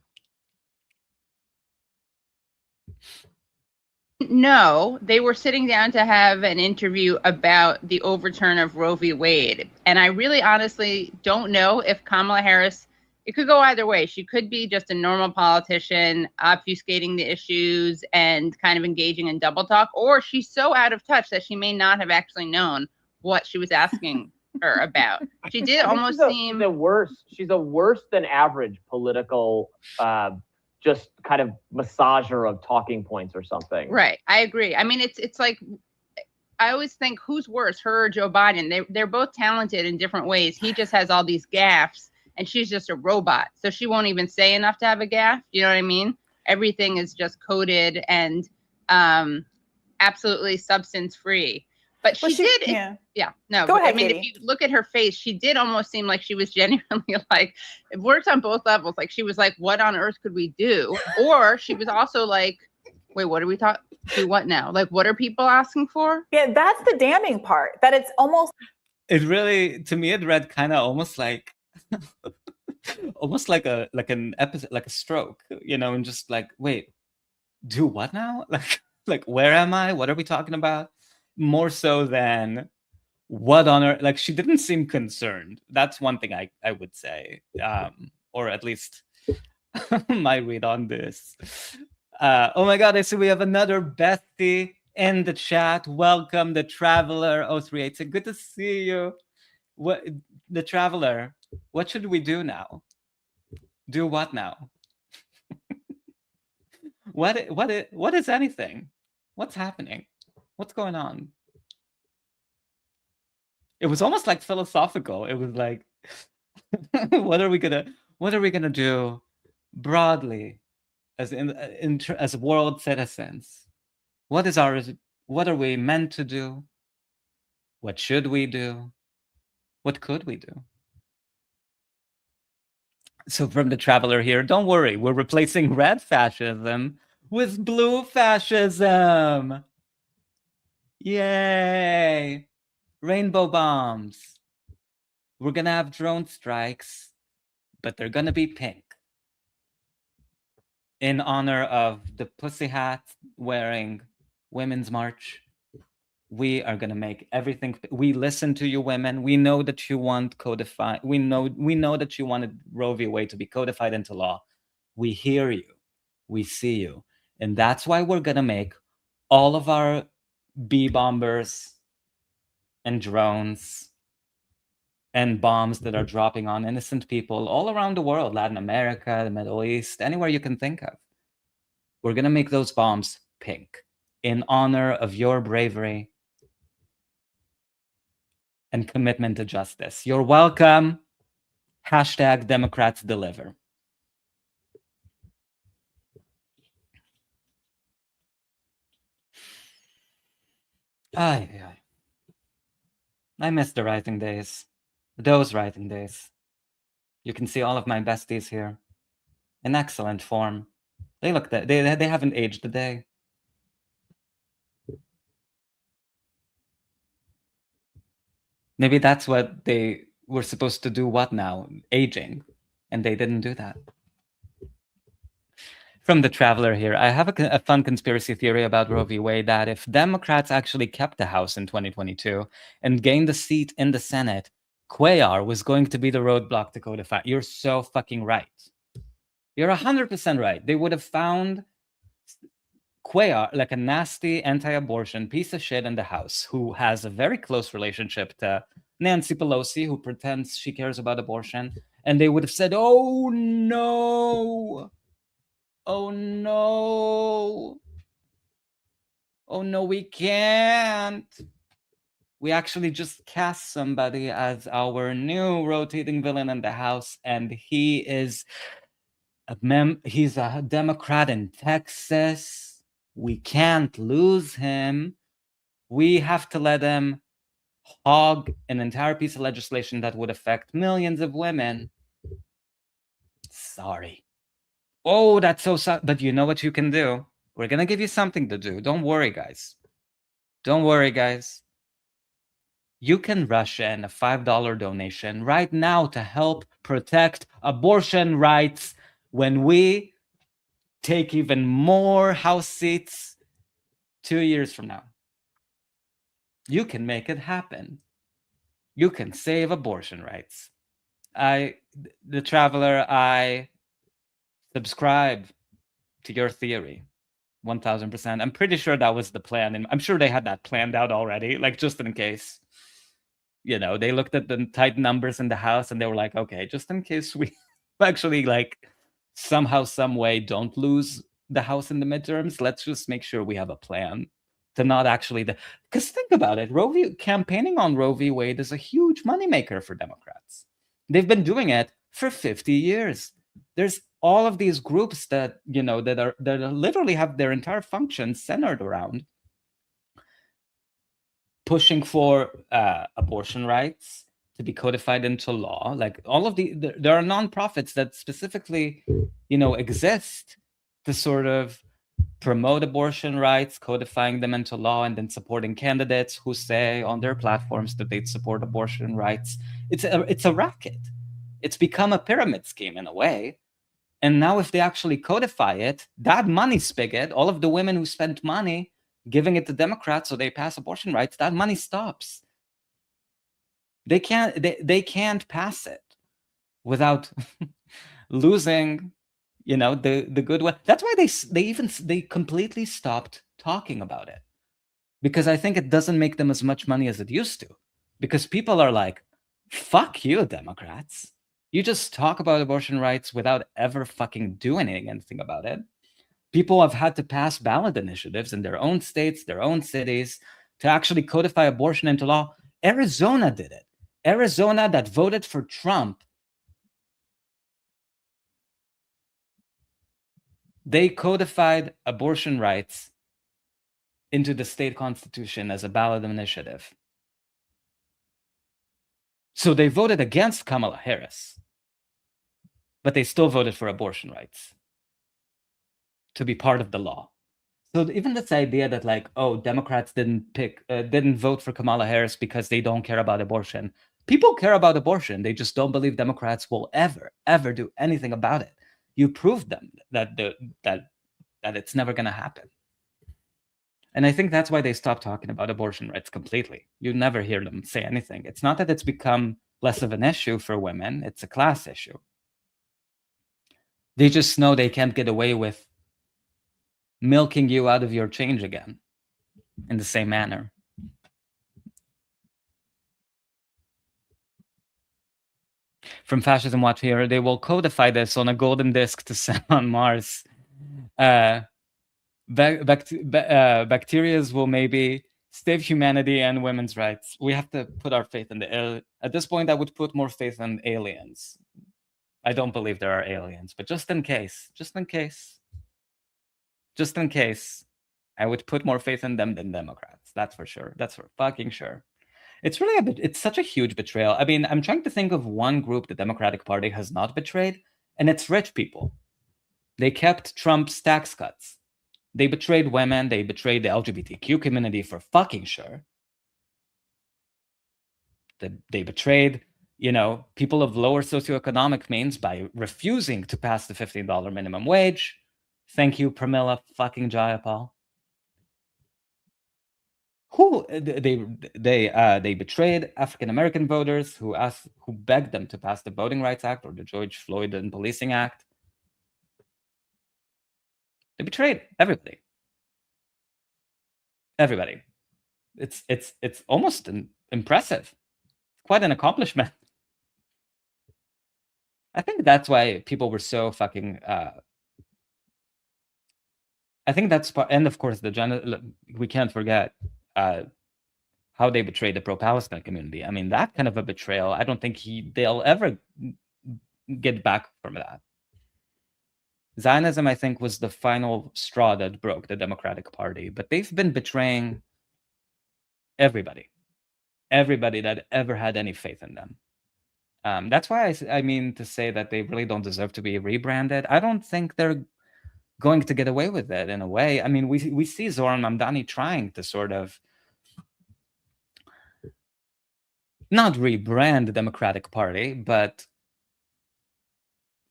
No, they were sitting down to have an interview about the overturn of Roe v. Wade. And I really honestly don't know if Kamala Harris it could go either way. She could be just a normal politician obfuscating the issues and kind of engaging in double talk, or she's so out of touch that she may not have actually known what she was asking her about. She did almost seem she's a worse than average political just kind of massager of talking points or something. right. I agree. I mean, it's like I always think, who's worse, her or Joe Biden? They're both talented in different ways. He just has all these gaffes, and she's just a robot, so she won't even say enough to have a gaffe. You know what I mean? Everything is just coded and absolutely substance free. But Well, she did. No. Go but, ahead, I mean, Katie. if you look at her face, she did almost seem like she was genuinely like, it worked on both levels. Like, she was like, what on earth could we do? Or she was also like, wait, what are we talking? Do what now? Like, what are people asking for? Yeah, that's the damning part. That it's almost It really, to me, it read kind of almost like, almost like an episode, like a stroke, you know, and just like, wait, do what now? Like, where am I? What are we talking about? More so than what on earth. Like, she didn't seem concerned. That's one thing I would say, or at least my read on this. Oh my God, I see we have another bestie in the chat. Welcome, the Traveler 0386. Good to see you. What, the Traveler, what should we do now? Do what now? What is anything? What's happening? What's going on? It was almost like philosophical. It was like, what are we gonna do broadly as world citizens? What are we meant to do? What should we do? What could we do? So from the Traveler here, don't worry, we're replacing red fascism with blue fascism. Yay! Rainbow bombs. We're gonna have drone strikes, but they're gonna be pink. In honor of the pussy hat wearing Women's March, we are gonna make everything. We listen to you, women. We know that you want codify. We know that you wanted Roe v. Wade to be codified into law. We hear you. We see you, and that's why we're gonna make all of our bee bombers and drones and bombs that are dropping on innocent people all around the world, Latin America, the Middle East, anywhere you can think of. We're gonna make those bombs pink in honor of your bravery and commitment to justice. You're welcome. Hashtag Democrats deliver. Ay. I miss the Rising days. Those Rising days. You can see all of my besties here. In excellent form. They look that they haven't aged a day. Maybe that's what they were supposed to do. What now? Aging. And they didn't do that. From the Traveler here, I have a fun conspiracy theory about Roe v. Wade, that if Democrats actually kept the House in 2022 and gained a seat in the Senate, Cuellar was going to be the roadblock to codify. You're so fucking right. You're 100% right. They would have found Cuellar, like a nasty anti-abortion piece of shit in the House, who has a very close relationship to Nancy Pelosi, who pretends she cares about abortion, and they would have said, oh no, oh no, oh no, we can't. We actually just cast somebody as our new rotating villain in the House, and he is he's a Democrat in Texas. We can't lose him. We have to let him hog an entire piece of legislation that would affect millions of women. Sorry. Oh, that's so sad. But you know what you can do? We're going to give you something to do. Don't worry, guys. Don't worry, guys. You can rush in a $5 donation right now to help protect abortion rights when we take even more House seats 2 years from now. You can make it happen. You can save abortion rights. I the Traveler, I subscribe to your theory 1000%. I'm pretty sure that was the plan, and I'm sure they had that planned out already, like just in case. You know, they looked at the tight numbers in the House and they were like, okay, just in case we actually like somehow, some way don't lose the House in the midterms, let's just make sure we have a plan to not actually because think about it, campaigning on Roe v. Wade is a huge moneymaker for Democrats. They've been doing it for 50 years. There's all of these groups that, you know, that literally have their entire function centered around pushing for abortion rights to be codified into law. Like all of there are nonprofits that specifically, you know, exist to sort of promote abortion rights, codifying them into law, and then supporting candidates who say on their platforms that they'd support abortion rights. It's a racket. It's become a pyramid scheme in a way. And now if they actually codify it, that money spigot, all of the women who spent money giving it to Democrats so they pass abortion rights, that money stops. They can't pass it without losing, you know, the goodwill. That's why they completely stopped talking about it, because I think it doesn't make them as much money as it used to, because people are like, fuck you, Democrats. You just talk about abortion rights without ever fucking doing anything about it. People have had to pass ballot initiatives in their own states, their own cities, to actually codify abortion into law. Arizona did it. Arizona, that voted for Trump, they codified abortion rights into the state constitution as a ballot initiative. So they voted against Kamala Harris, but they still voted for abortion rights to be part of the law. So even this idea that like, oh, Democrats didn't vote for Kamala Harris because they don't care about abortion. People care about abortion. They just don't believe Democrats will ever do anything about it. You proved them that it's never going to happen. And I think that's why they stopped talking about abortion rights completely. You never hear them say anything. It's not that it's become less of an issue for women. It's a class issue. They just know they can't get away with milking you out of your change again in the same manner. From Fascism Watch here, they will codify this on a golden disk to send on Mars. Bacterias will maybe save humanity and women's rights. We have to put our faith in the at this point, I would put more faith in aliens. I don't believe there are aliens, but just in case, I would put more faith in them than Democrats. That's for sure. That's for fucking sure. It's really it's such a huge betrayal. I mean, I'm trying to think of one group the Democratic Party has not betrayed, and it's rich people. They kept Trump's tax cuts. They betrayed women. They betrayed the LGBTQ community for fucking sure. They betrayed, you know, people of lower socioeconomic means by refusing to pass the $15 minimum wage. Thank you, Pramila fucking Jayapal. Who they betrayed African American voters who begged them to pass the Voting Rights Act or the George Floyd and Policing Act. They betrayed everybody. Everybody. It's almost impressive. Quite an accomplishment. I think that's why people were so fucking. I think that's part, and of course we can't forget how they betrayed the pro-Palestine community. I mean, that kind of a betrayal, I don't think they'll ever get back from that. Zionism, I think, was the final straw that broke the Democratic Party, but they've been betraying everybody that ever had any faith in them. That's why I mean to say that they really don't deserve to be rebranded. I don't think they're going to get away with it in a way. I mean, we see Zoran Mamdani trying to sort of not rebrand the Democratic Party, but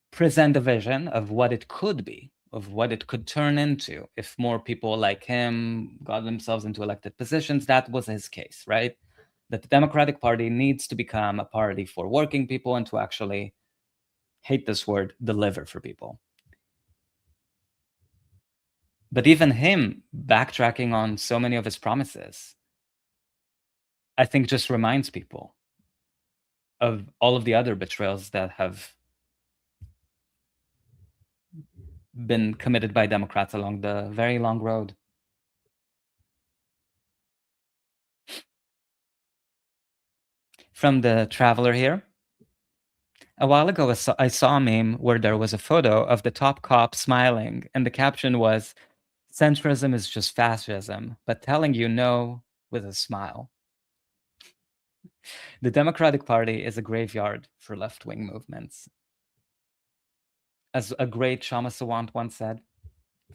present a vision of what it could be, of what it could turn into if more people like him got themselves into elected positions. That was his case, right? That the Democratic Party needs to become a party for working people and to actually hate this word, deliver for people. But even him backtracking on so many of his promises, I think just reminds people of all of the other betrayals that have been committed by Democrats along the very long road. From the Traveler here. A while ago, I saw a meme where there was a photo of the top cop smiling, and the caption was, "Centrism is just fascism, but telling you no with a smile." The Democratic Party is a graveyard for left-wing movements. As a great Shama Sawant once said,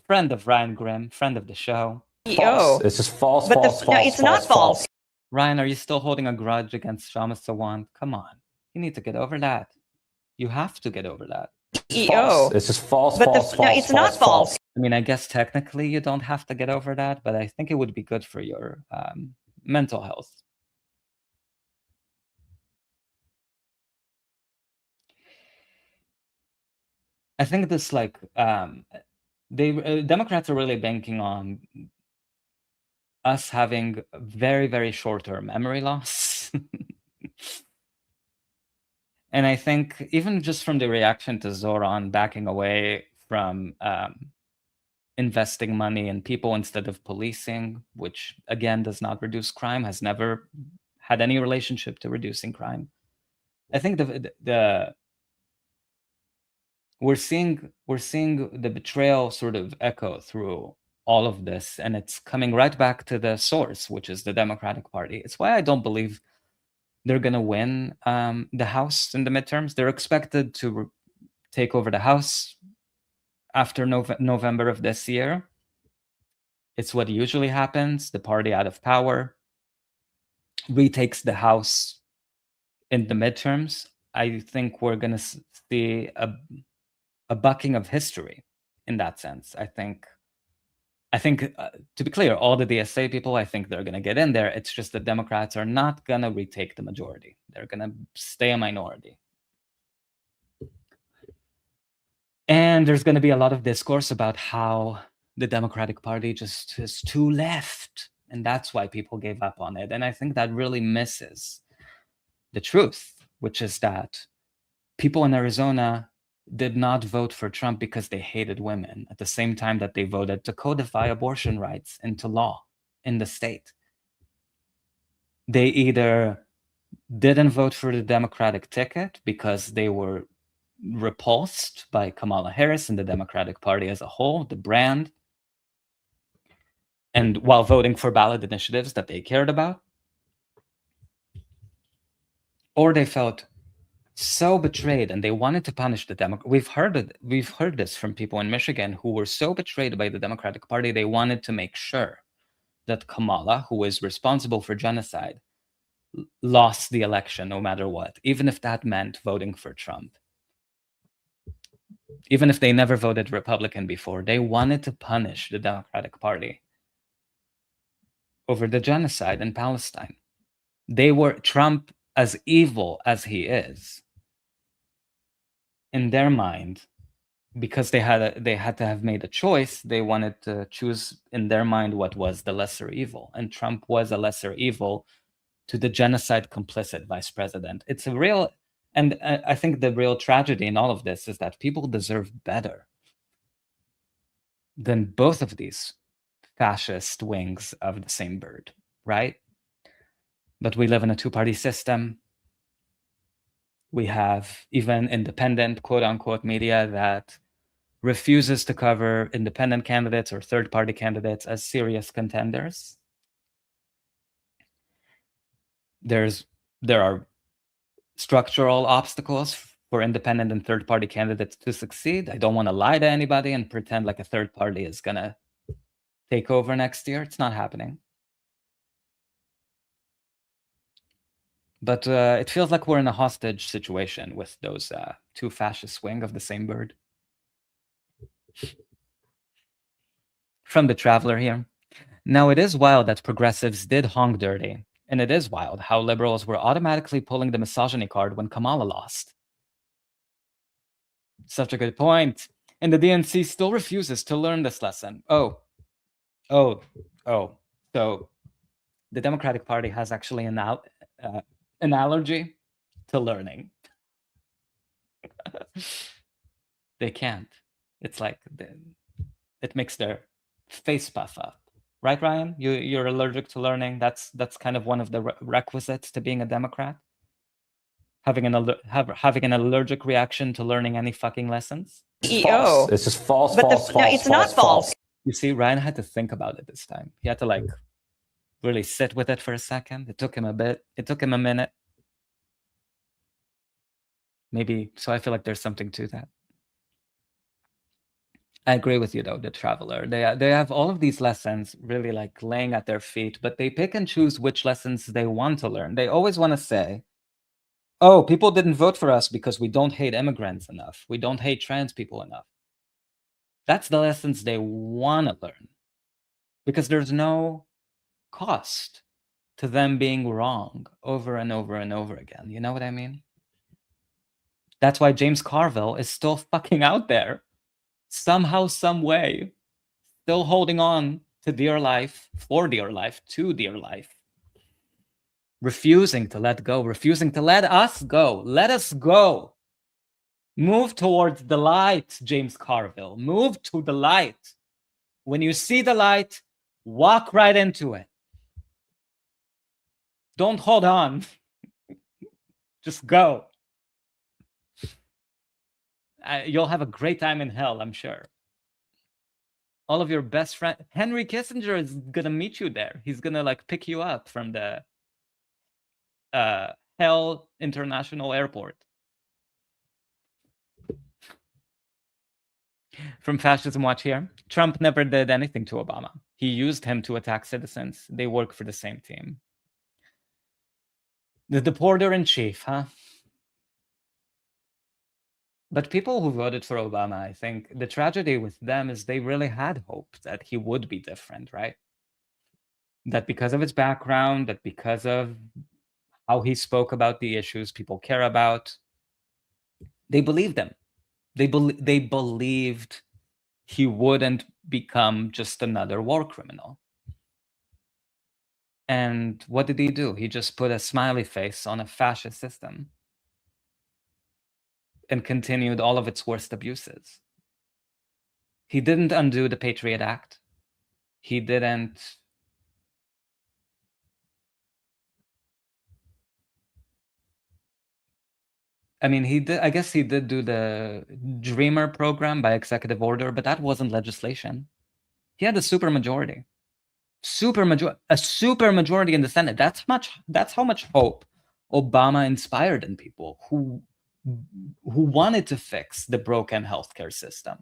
friend of Ryan Grimm, friend of the show. False. It's just false, But false, the, false, no, it's not false. Ryan, are you still holding a grudge against Shama Sawant? Come on. You need to get over that. You have to get over that. False. It's just false, But false, the, false, no, it's not false. I mean, I guess technically you don't have to get over that, but I think it would be good for your mental health. I think this, like, Democrats are really banking on us having very, very short-term memory loss. And I think even just from the reaction to Zoran backing away from investing money in people instead of policing, which again does not reduce crime, has never had any relationship to reducing crime. I think we're seeing the betrayal sort of echo through all of this, and it's coming right back to the source, which is the Democratic Party. It's why I don't believe they're going to win the House in the midterms. They're expected to take over the House after November of this year. It's what usually happens. The party out of power retakes the House in the midterms. I think we're going to see a bucking of history in that sense. I think, to be clear, all the DSA people, I think they're going to get in there. It's just the Democrats are not going to retake the majority. They're going to stay a minority. And there's going to be a lot of discourse about how the Democratic Party just is too left. And that's why people gave up on it. And I think that really misses the truth, which is that people in Arizona did not vote for Trump because they hated women at the same time that they voted to codify abortion rights into law in the state. They either didn't vote for the Democratic ticket because they were repulsed by Kamala Harris and the Democratic Party as a whole, the brand, and while voting for ballot initiatives that they cared about, or they felt so betrayed and they wanted to punish the Democrat. We've heard this from people in Michigan who were so betrayed by the Democratic Party, they wanted to make sure that Kamala, who is responsible for genocide, lost the election no matter what, even if that meant voting for Trump. Even if they never voted Republican before, they wanted to punish the Democratic Party over the genocide in Palestine. They were Trump, as evil as he is, in their mind, because they had to have made a choice, they wanted to choose in their mind what was the lesser evil. And Trump was a lesser evil to the genocide complicit vice president. It's a real, and I think the real tragedy in all of this is that people deserve better than both of these fascist wings of the same bird, right? But we live in a two-party system. We have even independent, quote-unquote, media that refuses to cover independent candidates or third-party candidates as serious contenders. There are structural obstacles for independent and third-party candidates to succeed. I don't want to lie to anybody and pretend like a third party is going to take over next year. It's not happening. But it feels like we're in a hostage situation with those two fascist wing of the same bird. From the Traveler here. Now, it is wild that progressives did honk dirty. And it is wild how liberals were automatically pulling the misogyny card when Kamala lost. Such a good point. And the DNC still refuses to learn this lesson. So the Democratic Party has actually an allergy to learning. They can't. It's like it makes their face puff up. Right, Ryan? You're allergic to learning. That's kind of one of the requisites to being a Democrat. Having an allergic reaction to learning any fucking lessons. False. It's just false, false, false. It's not false. You see, Ryan had to think about it this time. He had to like really sit with it for a second. It took him a bit. It took him a minute. Maybe. So I feel like there's something to that. I agree with you though, the Traveler. They have all of these lessons really like laying at their feet, but they pick and choose which lessons they want to learn. They always want to say, oh, people didn't vote for us because we don't hate immigrants enough. We don't hate trans people enough. That's the lessons they want to learn. Because there's no cost to them being wrong over and over and over again. You know what I mean? That's why James Carville is still fucking out there. Somehow, some way, still holding on to dear life, for dear life, to dear life. Refusing to let go, refusing to let us go. Let us go. Move towards the light, James Carville. Move to the light. When you see the light, walk right into it. Don't hold on. Just go. You'll have a great time in hell, I'm sure. All of your best friends. Henry Kissinger is gonna meet you there. He's gonna like pick you up from the Hell International Airport. From Fascism Watch here. Trump never did anything to Obama. He used him to attack citizens. They work for the same team. The deporter in chief, huh? But people who voted for Obama, I think the tragedy with them is they really had hope that he would be different, right? That because of his background, that because of how he spoke about the issues people care about, they believed him. They believed he wouldn't become just another war criminal. And what did he do? He just put a smiley face on a fascist system and continued all of its worst abuses. He didn't undo the Patriot Act. He didn't I mean, he did. I guess he did do the Dreamer program by executive order, but that wasn't legislation. He had a supermajority, a supermajority in the Senate. That's how much hope Obama inspired in people who wanted to fix the broken healthcare system.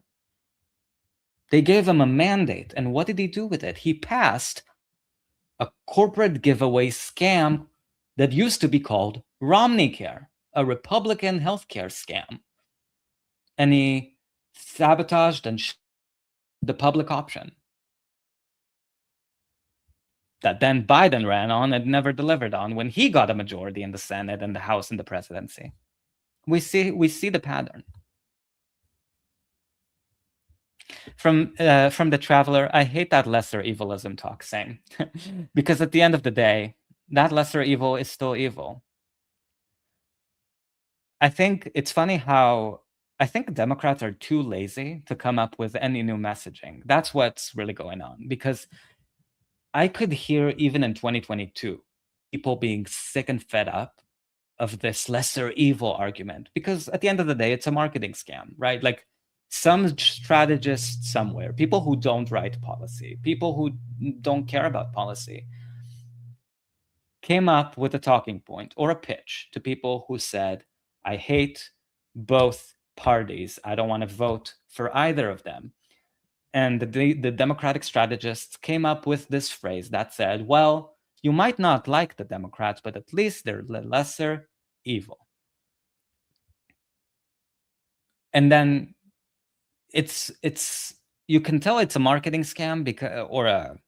They gave him a mandate, and what did he do with it? He passed a corporate giveaway scam that used to be called Romneycare, a Republican healthcare scam. And he sabotaged and the public option that then Biden ran on and never delivered on when he got a majority in the Senate and the House and the presidency. We see the pattern. From the Traveler, I hate that lesser evilism talk, same. Because at the end of the day, that lesser evil is still evil. I think it's funny how I think Democrats are too lazy to come up with any new messaging. That's what's really going on. Because I could hear even in 2022, people being sick and fed up of this lesser evil argument. Because at the end of the day, it's a marketing scam, right? Like some strategists somewhere, people who don't write policy, people who don't care about policy, came up with a talking point or a pitch to people who said, I hate both parties. I don't want to vote for either of them. And the Democratic strategists came up with this phrase that said, well, you might not like the Democrats, but at least they're the lesser evil. And then it's you can tell it's a marketing scam because, or a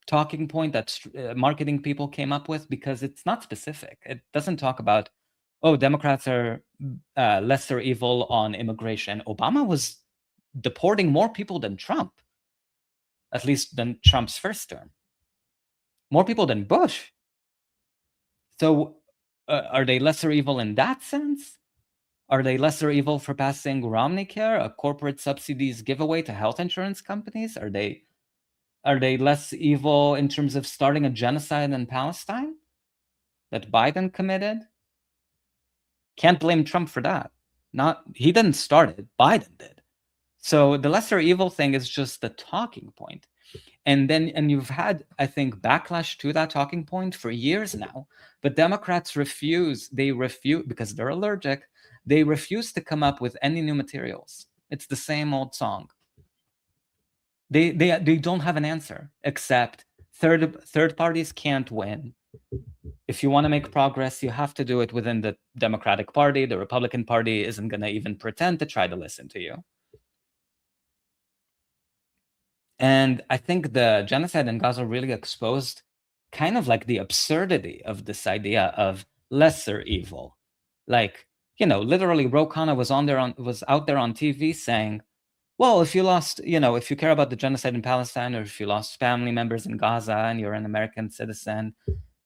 talking point that marketing people came up with, because it's not specific. It doesn't talk about, oh, Democrats are lesser evil on immigration. Obama was deporting more people than Trump, at least than Trump's first term. More people than Bush. So are they lesser evil in that sense? Are they lesser evil for passing Romney Care, a corporate subsidies giveaway to health insurance companies? Are they less evil in terms of starting a genocide in Palestine that Biden committed? Can't blame Trump for that. He didn't start it, Biden did. So the lesser evil thing is just the talking point. And you've had, I think, backlash to that talking point for years now. But Democrats refuse, because they're allergic, they refuse to come up with any new materials. It's the same old song. They don't have an answer, except third parties can't win. If you want to make progress, you have to do it within the Democratic Party. The Republican Party isn't going to even pretend to try to listen to you. And I think the genocide in Gaza really exposed kind of like the absurdity of this idea of lesser evil. Like, literally Ro Khanna was out there on TV saying, well, if you care about the genocide in Palestine, or if you lost family members in Gaza and you're an American citizen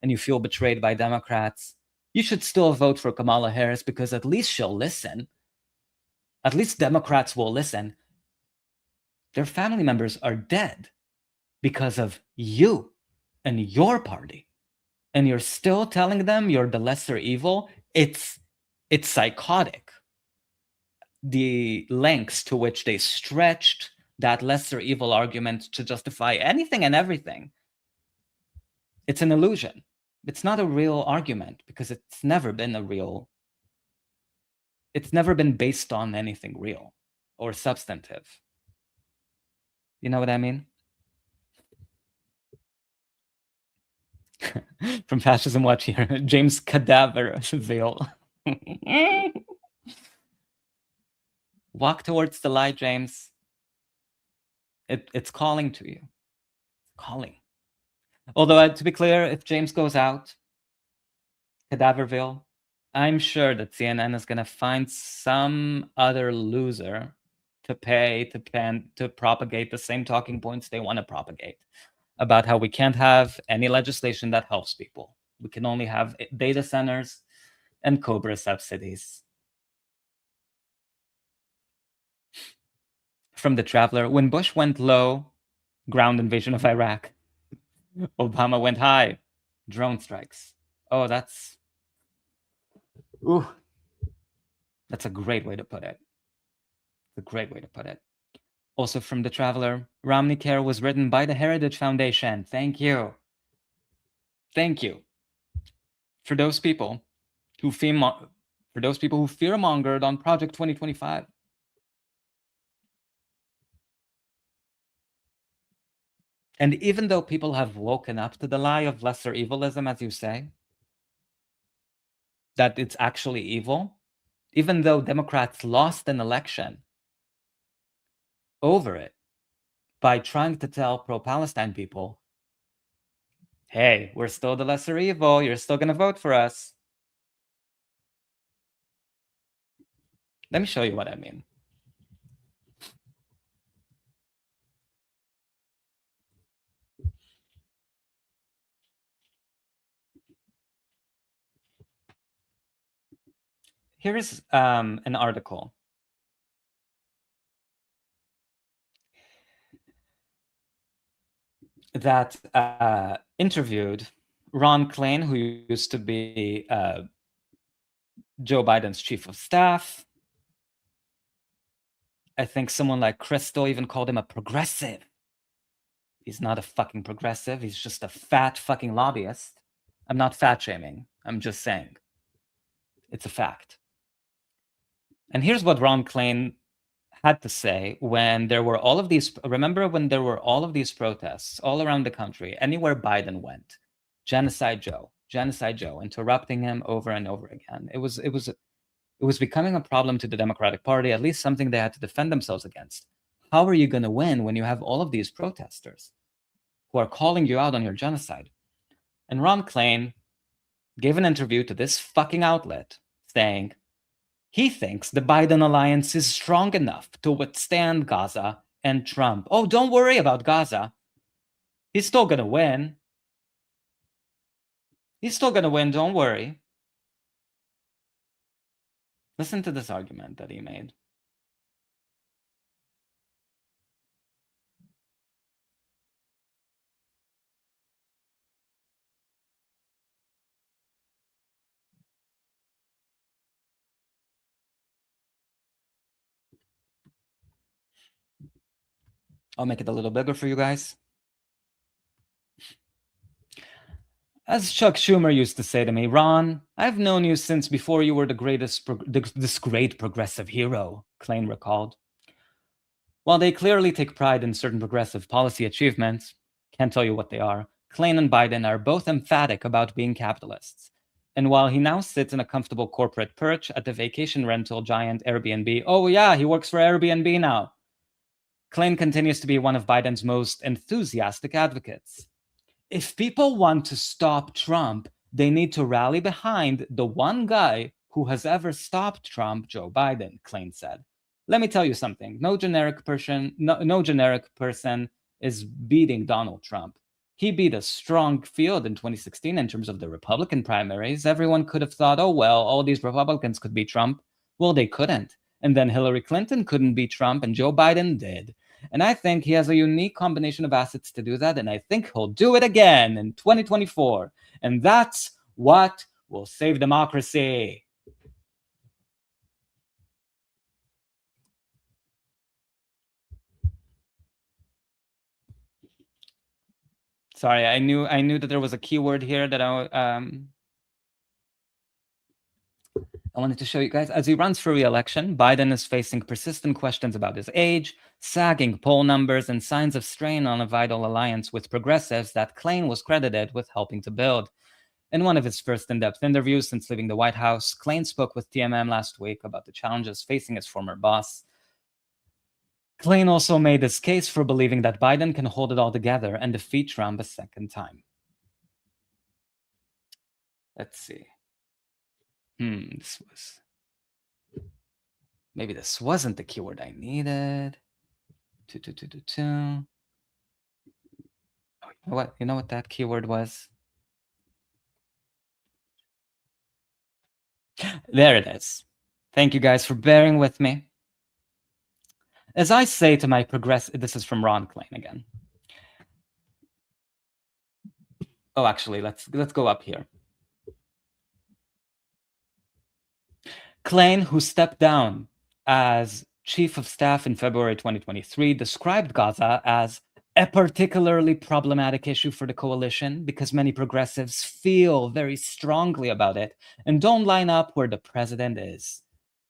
and you feel betrayed by Democrats, you should still vote for Kamala Harris because at least she'll listen. At least Democrats will listen. Their family members are dead because of you and your party. And you're still telling them you're the lesser evil? It's psychotic. The lengths to which they stretched that lesser evil argument to justify anything and everything. It's an illusion. It's not a real argument because it's never been based on anything real or substantive. You know what I mean? From Fascism Watch here, James Cadaverville. Walk towards the light, James. It's calling to you. It's calling. Although, to be clear, if James goes out, Cadaverville, I'm sure that CNN is going to find some other loser to pay to propagate the same talking points they want to propagate about how we can't have any legislation that helps people. We can only have data centers and Cobra subsidies. From The Traveler, when Bush went low, ground invasion of Iraq. Obama went high, drone strikes. Oh, that's a great way to put it. A great way to put it. Also from The Traveler, Romney Care was written by the Heritage Foundation. Thank you. Thank you. For those people who fear-mongered on Project 2025. And even though people have woken up to the lie of lesser evilism, as you say, that it's actually evil, even though Democrats lost an election over it by trying to tell pro-Palestine people, hey, we're still the lesser evil, you're still going to vote for us. Let me show you what I mean. Here is an article that interviewed Ron Klain, who used to be Joe Biden's chief of staff. I think someone like Crystal even called him a progressive. He's not a fucking progressive. He's just a fat fucking lobbyist. I'm not fat shaming. I'm just saying. It's a fact. And here's what Ron Klain had to say when there were all of these, remember when there were all of these protests all around the country, anywhere Biden went, Genocide Joe, interrupting him over and over again. It was becoming a problem to the Democratic Party, at least something they had to defend themselves against. How are you going to win when you have all of these protesters who are calling you out on your genocide? And Ron Klain gave an interview to this fucking outlet saying He thinks the Biden alliance is strong enough to withstand Gaza and Trump. Oh, don't worry about Gaza. He's still going to win. He's still going to win, don't worry. Listen to this argument that he made. I'll make it a little bigger for you guys. As Chuck Schumer used to say to me, Ron, I've known you since before you were this great progressive hero, Klain recalled. While they clearly take pride in certain progressive policy achievements, can't tell you what they are, Klain and Biden are both emphatic about being capitalists. And while he now sits in a comfortable corporate perch at the vacation rental giant Airbnb, oh yeah, he works for Airbnb now, Klain continues to be one of Biden's most enthusiastic advocates. If people want to stop Trump, they need to rally behind the one guy who has ever stopped Trump, Joe Biden, Klain said. Let me tell you something. No generic person is beating Donald Trump. He beat a strong field in 2016 in terms of the Republican primaries. Everyone could have thought, oh, well, all these Republicans could beat Trump. Well, they couldn't. And then Hillary Clinton couldn't beat Trump, and Joe Biden did. And I think he has a unique combination of assets to do that, and I think he'll do it again in 2024. And that's what will save democracy. Sorry, I knew that there was a keyword here that I wanted to show you guys. As he runs for re-election, Biden is facing persistent questions about his age, sagging poll numbers, and signs of strain on a vital alliance with progressives that Klain was credited with helping to build. In one of his first in-depth interviews since leaving the White House, Klain spoke with TMM last week about the challenges facing his former boss. Klain also made his case for believing that Biden can hold it all together and defeat Trump a second time. Let's see. Maybe this wasn't the keyword I needed. Oh, you know what that keyword was? There it is. Thank you guys for bearing with me. As I say to my this is from Ron Klain again. Oh, actually, let's go up here. Klain, who stepped down as chief of staff in February 2023, described Gaza as a particularly problematic issue for the coalition because many progressives feel very strongly about it and don't line up where the president is.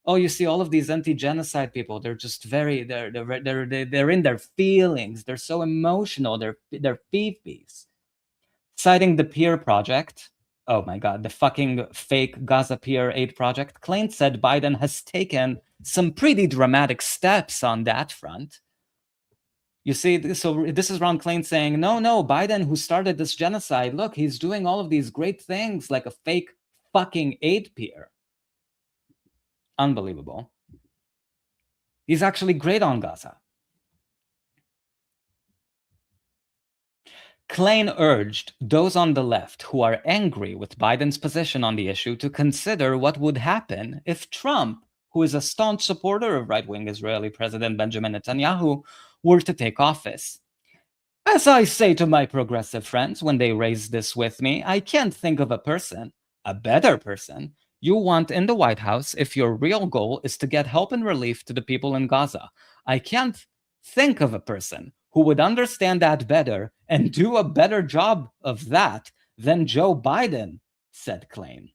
Oh, you see, all of these anti-genocide people, they're just they're in their feelings. They're so emotional. They're fifis. Citing the Peer Project, oh my God, the fucking fake Gaza Peer Aid Project, Klain said Biden has taken some pretty dramatic steps on that front. You see, so this is Ron Klain saying, no, Biden, who started this genocide, look, he's doing all of these great things like a fake fucking aid peer. Unbelievable. He's actually great on Gaza. Klain urged those on the left who are angry with Biden's position on the issue to consider what would happen if Trump, who is a staunch supporter of right-wing Israeli President Benjamin Netanyahu, were to take office. As I say to my progressive friends when they raise this with me, I can't think of a person, a better person, you want in the White House if your real goal is to get help and relief to the people in Gaza. I can't think of a person who would understand that better and do a better job of that than Joe Biden, said Klain.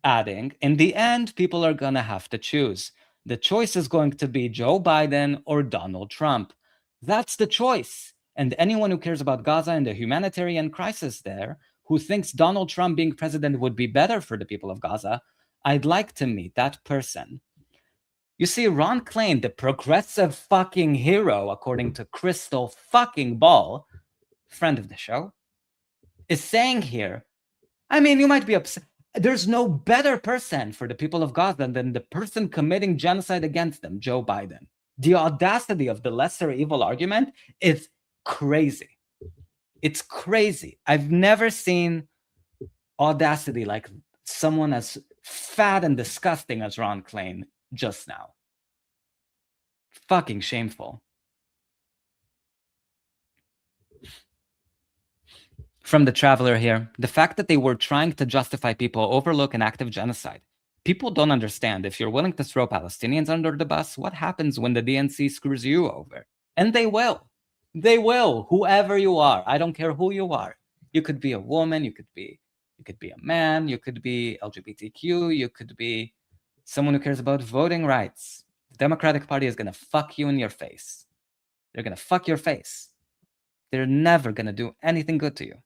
Adding, in the end, people are going to have to choose. The choice is going to be Joe Biden or Donald Trump. That's the choice. And anyone who cares about Gaza and the humanitarian crisis there, who thinks Donald Trump being president would be better for the people of Gaza, I'd like to meet that person. You see, Ron Klain, the progressive fucking hero, according to Crystal fucking Ball, friend of the show, is saying here, I mean, you might be upset. There's no better person for the people of Gaza than the person committing genocide against them, Joe Biden. The audacity of the lesser evil argument is crazy. It's crazy. I've never seen audacity like someone as fat and disgusting as Ron Klain just now. Fucking shameful. From the Traveler here, the fact that they were trying to justify people overlook an act of genocide. People don't understand. If you're willing to throw Palestinians under the bus, what happens when the DNC screws you over? And they will. They will, whoever you are. I don't care who you are. You could be a woman, you could be a man, you could be LGBTQ, you could be someone who cares about voting rights. The Democratic Party is going to fuck you in your face. They're going to fuck your face. They're never going to do anything good to you.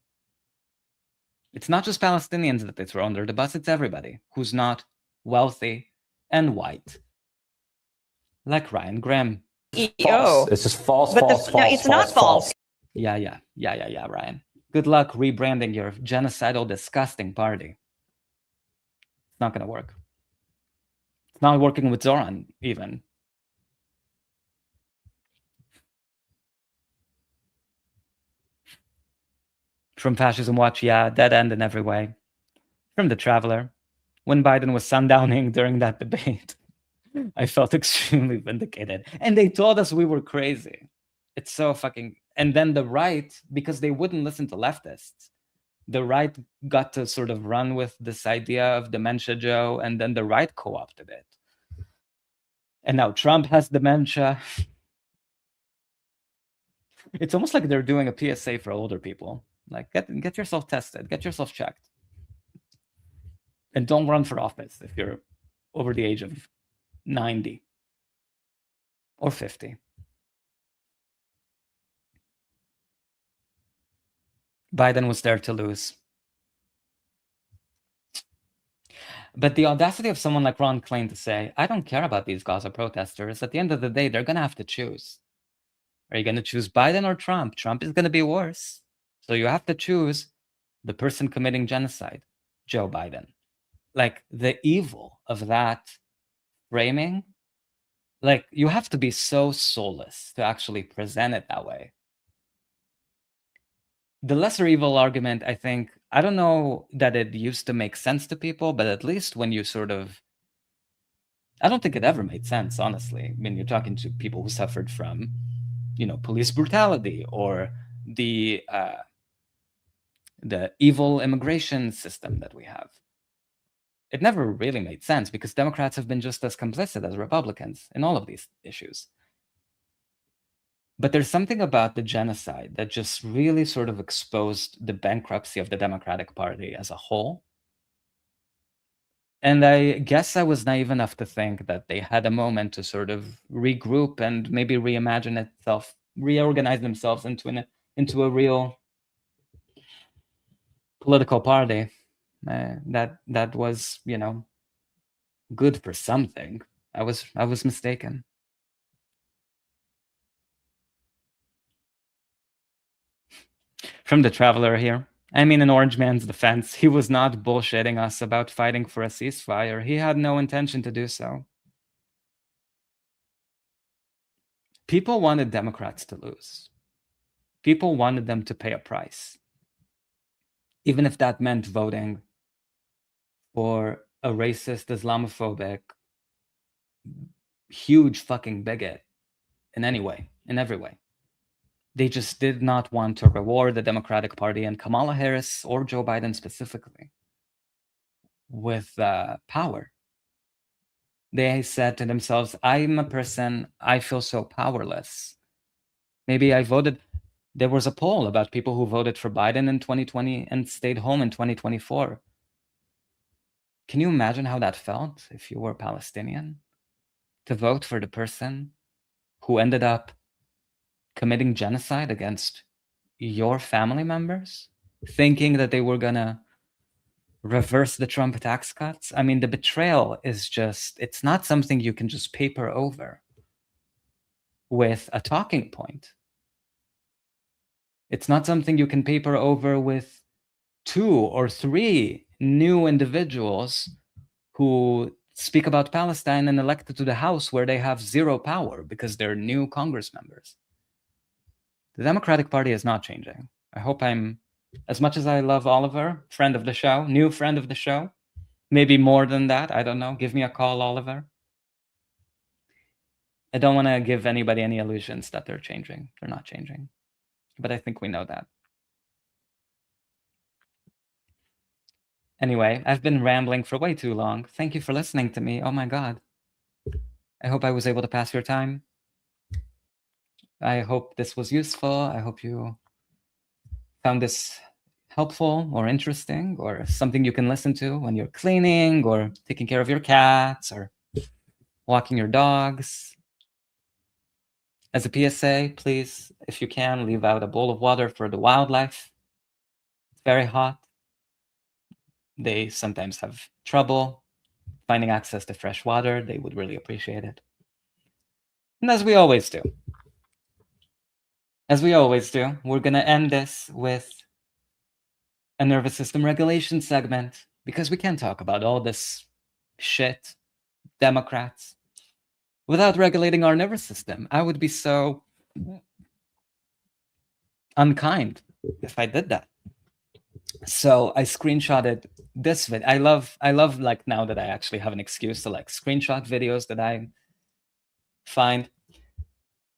It's not just Palestinians that they throw under the bus, it's everybody who's not wealthy and white. Like Ryan Graham. False. It's just false, false, false, it's not false. Yeah, Ryan. Good luck rebranding your genocidal, disgusting party. It's not going to work. It's not working with Zoran, even. From Fascism Watch, yeah, dead end in every way. From The Traveler, when Biden was sundowning during that debate, I felt extremely vindicated. And they told us we were crazy. It's so fucking... And then the right, because they wouldn't listen to leftists, the right got to sort of run with this idea of Dementia Joe, and then the right co-opted it. And now Trump has dementia. It's almost like they're doing a PSA for older people. Like, get yourself tested, get yourself checked. And don't run for office if you're over the age of 90 or 50. Biden was there to lose. But the audacity of someone like Ron Klain to say, I don't care about these Gaza protesters. At the end of the day, they're going to have to choose. Are you going to choose Biden or Trump? Trump is going to be worse. So you have to choose the person committing genocide, Joe Biden. Like, the evil of that framing, like, you have to be so soulless to actually present it that way. The lesser evil argument, I think, I don't know that it used to make sense to people, but at least when you sort of, I don't think it ever made sense, honestly. When you're talking to people who suffered from, police brutality or the evil immigration system that we have. It never really made sense because Democrats have been just as complicit as Republicans in all of these issues. But there's something about the genocide that just really sort of exposed the bankruptcy of the Democratic Party as a whole. And I guess I was naive enough to think that they had a moment to sort of regroup and maybe reimagine itself, reorganize themselves into a real political party that was, good for something. I was mistaken. From The Traveler here. I mean, in Orange Man's defense, he was not bullshitting us about fighting for a ceasefire. He had no intention to do so. People wanted Democrats to lose. People wanted them to pay a price. Even if that meant voting for a racist, Islamophobic, huge fucking bigot in any way, in every way. They just did not want to reward the Democratic Party and Kamala Harris or Joe Biden specifically with power. They said to themselves, I'm a person, I feel so powerless. Maybe I voted. There was a poll about people who voted for Biden in 2020 and stayed home in 2024. Can you imagine how that felt if you were Palestinian? To vote for the person who ended up committing genocide against your family members, thinking that they were gonna reverse the Trump tax cuts? I mean, the betrayal is just, it's not something you can just paper over with a talking point. It's not something you can paper over with 2 or 3 new individuals who speak about Palestine and elected to the House where they have zero power because they're new Congress members. The Democratic Party is not changing. I hope I'm, as much as I love Oliver, friend of the show, new friend of the show, maybe more than that, I don't know. Give me a call, Oliver. I don't want to give anybody any illusions that they're changing. They're not changing. But I think we know that. Anyway, I've been rambling for way too long. Thank you for listening to me. Oh my God. I hope I was able to pass your time. I hope this was useful. I hope you found this helpful or interesting or something you can listen to when you're cleaning or taking care of your cats or walking your dogs. As a PSA, please, if you can, leave out a bowl of water for the wildlife. It's very hot. They sometimes have trouble finding access to fresh water. They would really appreciate it. And as we always do, we're going to end this with a nervous system regulation segment because we can't talk about all this shit, Democrats, without regulating our nervous system. I would be so unkind if I did that. So I screenshotted this video. I love like now that I actually have an excuse to like screenshot videos that I find.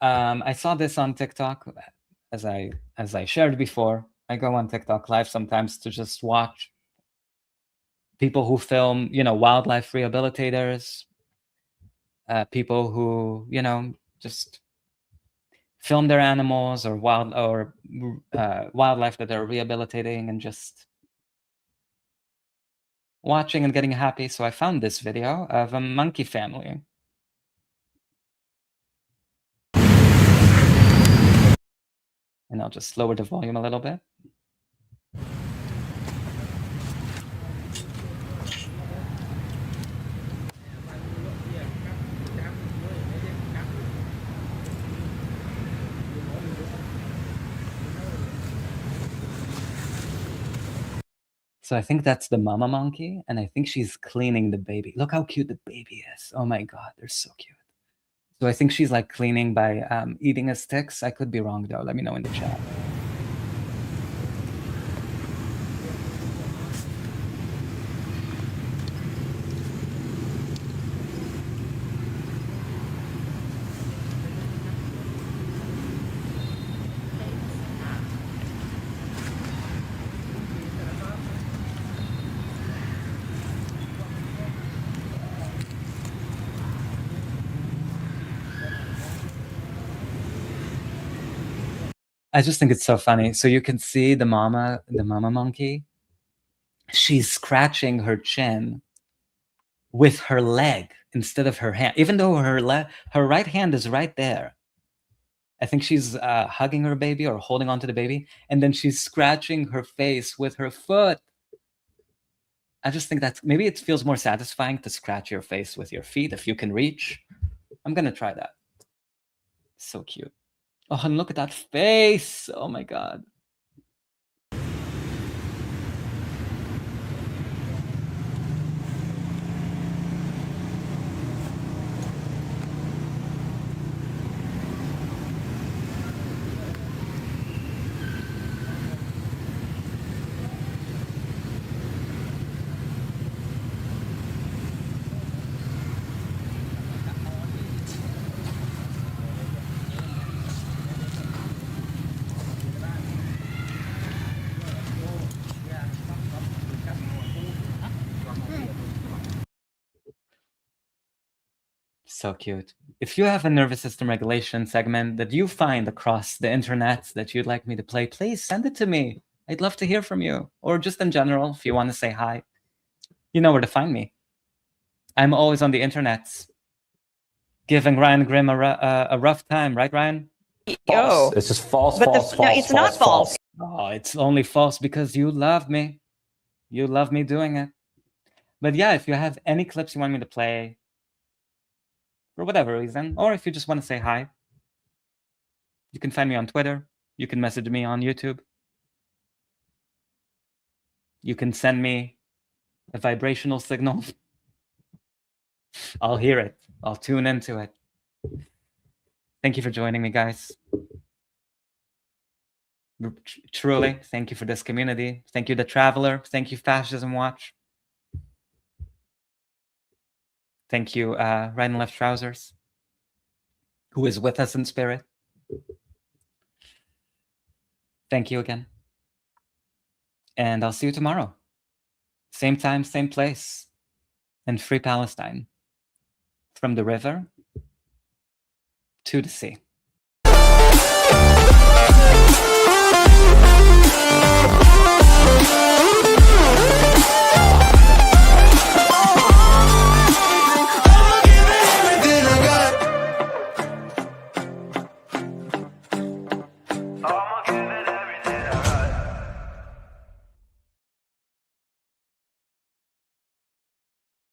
I saw this on TikTok, as I shared before. I go on TikTok live sometimes to just watch people who film, wildlife rehabilitators, people who, just film their animals or wildlife that they're rehabilitating and just watching and getting happy. So I found this video of a monkey family. And I'll just lower the volume a little bit. So I think that's the mama monkey, and I think she's cleaning the baby. Look how cute the baby is. Oh my God, they're so cute. So I think she's like cleaning by eating his sticks. I could be wrong though. Let me know in the chat. I just think it's so funny. So you can see the mama monkey. She's scratching her chin with her leg instead of her hand, even though her right hand is right there. I think she's hugging her baby or holding onto the baby, and then she's scratching her face with her foot. I just think that maybe it feels more satisfying to scratch your face with your feet if you can reach. I'm gonna try that. So cute. Oh, and look at that face. Oh my God. So cute. If you have a nervous system regulation segment that you find across the internet that you'd like me to play, please send it to me. I'd love to hear from you. Or just in general, if you want to say hi, you know where to find me. I'm always on the internet, giving Ryan Grimm a rough time, right, Ryan? False. It's just false, false, false. No, it's not false. Oh, it's only false because you love me. You love me doing it. But yeah, if you have any clips you want me to play, for whatever reason, or if you just want to say hi, you can find me on Twitter. You can message me on YouTube. You can send me a vibrational signal, I'll hear it. I'll tune into it. Thank you for joining me, guys. Truly, thank you for this community. Thank you, The Traveler. Thank you, Fascism Watch. Thank you, Right and Left Trousers, who is with us in spirit. Thank you again. And I'll see you tomorrow. Same time, same place. And free Palestine. From the river to the sea. Oh